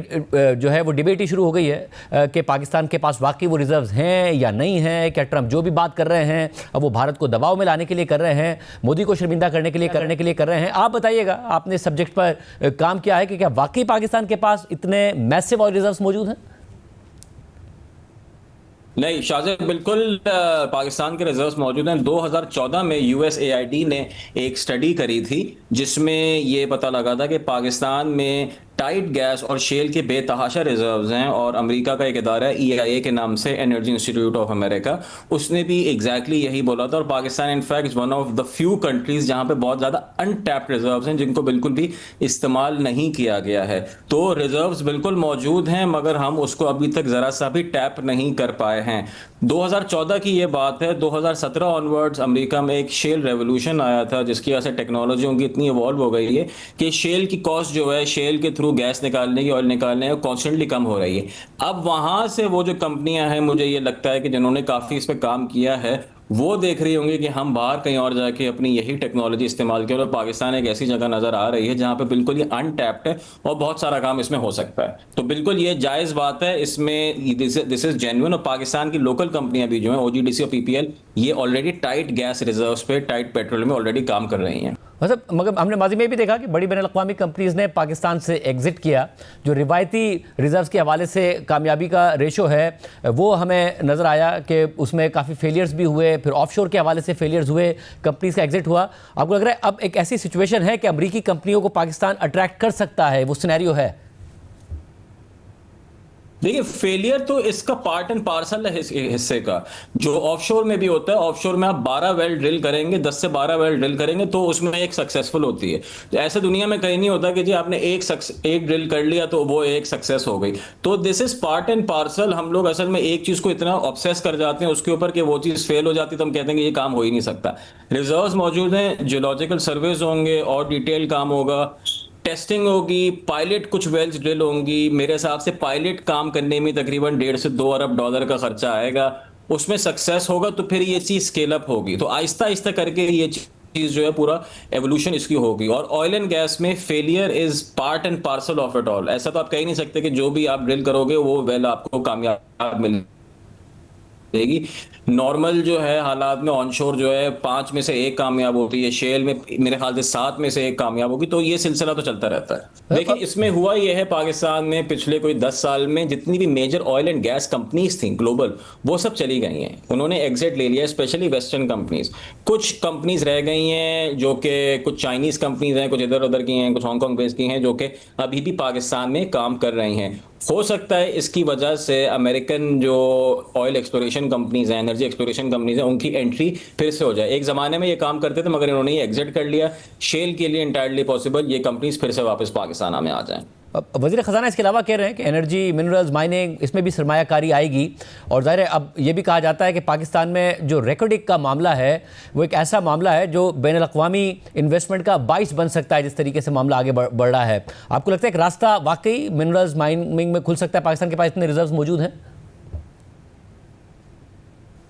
जो है वो डिबेट ही शुरू हो गई है कि पाकिस्तान के पास वाकई वो रिजर्व्स हैं या नहीं हैं। क्या ट्रंप जो भी बात कर रहे हैं अब वो भारत को दबाव में लाने के लिए कर रहे हैं, मोदी को शर्मिंदा करने के लिए कर रहे हैं? आप बताइएगा, आपने इस सब्जेक्ट पर काम किया है कि क्या वाकई पाकिस्तान के पास इतने मैसिव ऑयल रिजर्व्स मौजूद हैं? नहीं शाहजेब, बिल्कुल पाकिस्तान के रिजर्व्स मौजूद हैं। 2014 में USAID ने एक स्टडी करी थी जिसमें ये पता लगा था कि पाकिस्तान में टाइट गैस और शेल के बेतहाशा रिजर्व्स हैं। और अमेरिका का एक इदारा है EIA के नाम से, एनर्जी इंस्टीट्यूट ऑफ अमेरिका, उसने भी एग्जैक्टली यही बोला था। और Pakistan in fact one of the few countries जहां पे बहुत ज्यादा अनटैप्ड रिजर्व्स हैं जिनको बिल्कुल भी इस्तेमाल नहीं किया गया है। तो रिजर्व्स बिल्कुल मौजूद हैं मगर हम उसको अभी तक जरा सा भी टैप नहीं कर पाए हैं। 2014 की ये बात है, 2017 ऑनवर्ड्स अमेरिका में एक शेल रेवोल्यूशन आया था जिसकी वजह से टेक्नोलॉजियों की इतनी इवॉल्व हो गई है कि शेल की कॉस्ट जो है, शेल के थ्रू गैस निकालने की, ऑयल निकालने की, कॉन्स्टेंटली कम हो रही है। अब वहां से वो जो कंपनियां हैं, मुझे ये लगता है कि जिन्होंने काफी इस पे काम किया है, वो देख रही होंगी कि हम बाहर कहीं और जाके अपनी यही टेक्नोलॉजी इस्तेमाल करें। और पाकिस्तान एक ऐसी जगह नजर आ रही है जहां पे बिल्कुल ये अनटैप्ड है और बहुत सारा काम इसमें हो सकता है। तो बिल्कुल ये जायज बात है, इसमें दिस इज जेन्युइन। और पाकिस्तान की लोकल कंपनियां भी जो हैं, OGDC और PPL, ये ऑलरेडी टाइट गैस रिजर्व्स पे, टाइट पेट्रोल में ऑलरेडी काम कर रही हैं। मतलब मगर हमने माजी में भी देखा कि बड़ी बैनुल-अक़वामी कंपनीज ने पाकिस्तान से एग्जिट किया। जो रिवायती रिजर्व्स के हवाले से कामयाबी का रेशो है वो हमें नज़र आया कि उसमें काफ़ी फेलियर्स भी हुए, फिर ऑफशोर के हवाले से फेलियर्स हुए, कंपनीज का एग्जिट हुआ। आपको लग रहा है अब एक ऐसी सिचुएशन है कि अमरीकी कंपनियों को पाकिस्तान अट्रैक्ट कर सकता है, वो सिनेरियो है? देखिए, फेलियर तो इसका पार्ट एंड पार्सल है हिस्से का, जो ऑफशोर में भी होता है। ऑफशोर में आप 12 वेल ड्रिल करेंगे, 10 से 12 वेल ड्रिल करेंगे तो उसमें एक सक्सेसफुल होती है। तो ऐसे दुनिया में कहीं नहीं होता कि जी आपने एक ड्रिल कर लिया तो वो एक सक्सेस हो गई। तो this is part and parcel. हम लोग असल में एक चीज को इतना ऑब्सेस कर जाते हैं उसके ऊपर कि वो चीज फेल हो जाती है तो हम कहते हैं कि ये काम हो ही नहीं सकता। रिजर्व्स मौजूद हैं, जियोलॉजिकल सर्वेज होंगे और डिटेल काम होगा, टेस्टिंग होगी, पायलट कुछ वेल्स ड्रिल होंगी। मेरे हिसाब से पायलट काम करने में तकरीबन $1.5 से 2 अरब डॉलर का खर्चा आएगा। उसमें सक्सेस होगा तो फिर ये चीज स्केल अप होगी। तो आहिस्ता आहिस्ता करके ये चीज जो है पूरा एवोल्यूशन इसकी होगी। और ऑयल एंड गैस में failure is part and parcel of it all. ऐसा तो आप कह ही नहीं सकते कि जो भी आप ड्रिल करोगे वो वेल आपको कामयाब मिलेगी। नॉर्मल जो है हालात में ऑनशोर जो है 5 में से 1 कामयाब होती है, शेल में मेरे ख्याल से 7 में से 1 कामयाब होगी। तो ये सिलसिला तो चलता रहता है। देखिए, इसमें हुआ ये है, पाकिस्तान में पिछले कोई 10 साल में जितनी भी major oil and gas companies थी ग्लोबल, वो सब चली गई हैं। उन्होंने एग्जिट ले लिया, स्पेशली वेस्टर्न कंपनीज। कुछ कंपनीज रह गई हैं जो कि कुछ चाइनीज कंपनीज हैं, कुछ इधर उधर की हैं, कुछ हांगकॉन्ग बेस्ड की हैं, जो कि अभी भी पाकिस्तान में काम कर रही हैं। हो सकता है इसकी वजह से अमेरिकन जो ऑयल एक्सप्लोरेशन कंपनीज हैं, एनर्जी एक्सप्लोरेशन कंपनीज हैं, उनकी एंट्री फिर से हो जाए। एक ज़माने में ये काम करते थे मगर इन्होंने ये एग्जिट कर लिया। शेल के लिए इंटायरली पॉसिबल ये कंपनीज फिर से वापस पाकिस्तान में आ जाएं। वज़ीर ख़जाना इसके अलावा कह रहे हैं कि एनर्जी, मिनरल्स, माइनिंग, इसमें भी सरमायाकारी आएगी। और ज़ाहिर है अब ये भी कहा जाता है कि पाकिस्तान में जो रेकॉर्डिंग का मामला है वो एक ऐसा मामला है जो बैनुल-अक़वामी इन्वेस्टमेंट का बाइस बन सकता है, जिस तरीके से मामला आगे बढ़ रहा है। आपको लगता है एक रास्ता वाकई मिनरल्स, माइनिंग में खुल सकता है? पाकिस्तान के पास इतने रिजर्व्स मौजूद हैं?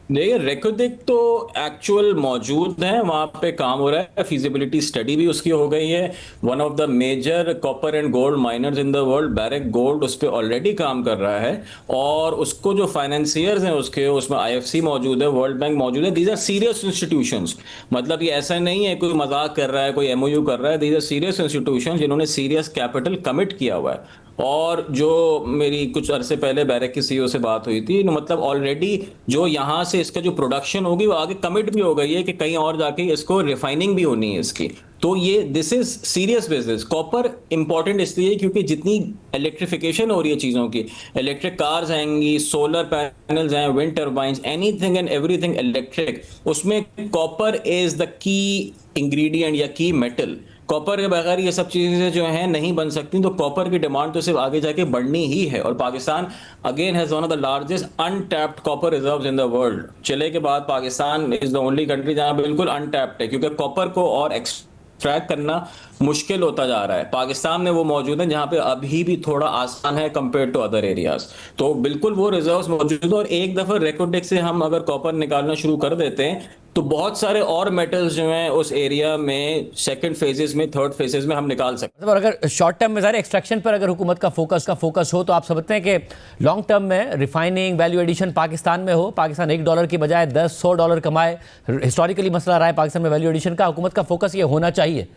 देखिए, रेकोदिक तो एक्चुअल मौजूद है, वहां पे काम हो रहा है, फिजिबिलिटी स्टडी भी उसकी हो गई है। One of the major copper and gold miners in the world, Barrick gold, उस पर ऑलरेडी काम कर रहा है। और उसको जो फाइनेंसियर्स हैं उसमें IFC मौजूद है, वर्ल्ड बैंक मौजूद है। These are serious institutions. मतलब ये ऐसा नहीं है कोई मजाक कर रहा है, कोई MOU कर रहा है। दीज आर सीरियस इंस्टीट्यूशंस जिन्होंने सीरियस कैपिटल कमिट किया हुआ है। और जो मेरी कुछ अरसे पहले बैरेक की CEO से बात हुई थी, मतलब ऑलरेडी जो यहाँ से इसका जो प्रोडक्शन होगी वो आगे कमिट भी हो गई है कि कहीं और जाके इसको रिफाइनिंग भी होनी है इसकी। तो ये this is serious business. Copper important इसलिए क्योंकि जितनी इलेक्ट्रिफिकेशन हो रही है चीज़ों की, इलेक्ट्रिक कार्स आएंगी, सोलर पैनल्स हैं, wind turbines, anything and everything electric, उसमें copper is the key ingredient या की मेटल। कॉपर के बगैर ये सब चीज़ें जो हैं नहीं बन सकती। तो कॉपर की डिमांड तो सिर्फ आगे जाके बढ़नी ही है। और Pakistan again has one of the largest untapped copper reserves in the world. Chile के बाद Pakistan is the only country जहां बिल्कुल अनटैप्ड है, क्योंकि कॉपर को और एक्सट्रैक्ट करना मुश्किल होता जा रहा है। पाकिस्तान में वो मौजूद है जहां पे अभी भी थोड़ा आसान है कंपेयर टू अदर एरियाज। तो बिल्कुल वो रिजर्व्स मौजूद है। और एक दफा रेकोडेक से हम अगर कॉपर निकालना शुरू कर देते हैं तो बहुत सारे और मेटल्स जो हैं उस एरिया में सेकंड फेजेस में, थर्ड फेजेस में हम निकाल सकते हैं। और अगर शॉर्ट टर्म में ज़ाहिर एक्सट्रैक्शन पर अगर हुकूमत का फोकस हो तो आप समझते हैं कि लॉन्ग टर्म में रिफाइनिंग, वैल्यू एडिशन पाकिस्तान में हो, पाकिस्तान $1 की बजाय $10-100 कमाए। हिस्टोरिकली मसला रहा है पाकिस्तान में वैल्यू एडिशन का। हुकूमत का फोकस ये होना चाहिए।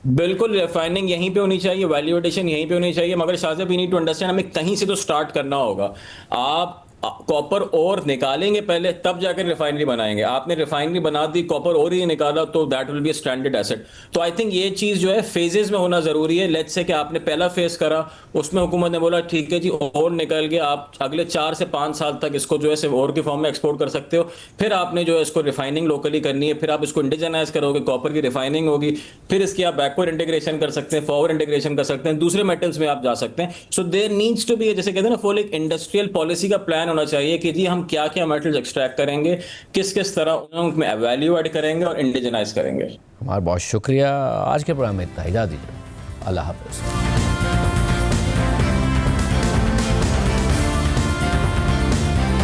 बिल्कुल, रिफाइनिंग यहीं पे होनी चाहिए, वैल्यू एडिशन यहीं पे होनी चाहिए। मगर Shahzeb, we need to understand, हमें कहीं से तो स्टार्ट करना होगा। आप कॉपर और निकालेंगे पहले, तब जाकर रिफाइनरी बनाएंगे। आपने रिफाइनरी बना दी, कॉपर और ही निकाला, तो that will be stranded asset. तो आई थिंक ये चीज जो है फेजेस में होना जरूरी है। लेट्स से कि आपने पहला फेज करा, उसमें हुकूमत ने बोला ठीक है जी और निकल गया, आप अगले 4 से 5 साल तक इसको जो है सिर्फ और की फॉर्म में एक्सपोर्ट कर सकते हो। फिर आपने जो है इसको रिफाइनिंग लोकली करनी है, फिर आप इसको इंडिजनाइज करोगे, कॉपर की रिफाइनिंग होगी, फिर इसकी आप बैकवर्ड इंटीग्रेशन कर सकते हैं, फॉरवर्ड इंटीग्रेशन कर सकते हैं, दूसरे मेटल्स में आप जा सकते हैं। So there needs to be, जैसे कहते हैं ना, फुल एक इंडस्ट्रियल पॉलिसी का प्लान होना चाहिए कि जी हम क्या क्या मेटल्स एक्सट्रैक्ट करेंगे, किस किस तरह उनमें वैल्यू ऐड करेंगे और इंडिजनाइज करेंगे। हमारा बहुत शुक्रिया। आज के प्रोग्राम में इतना, इजाज़त दीजिए, अल्लाह हाफ़िज़।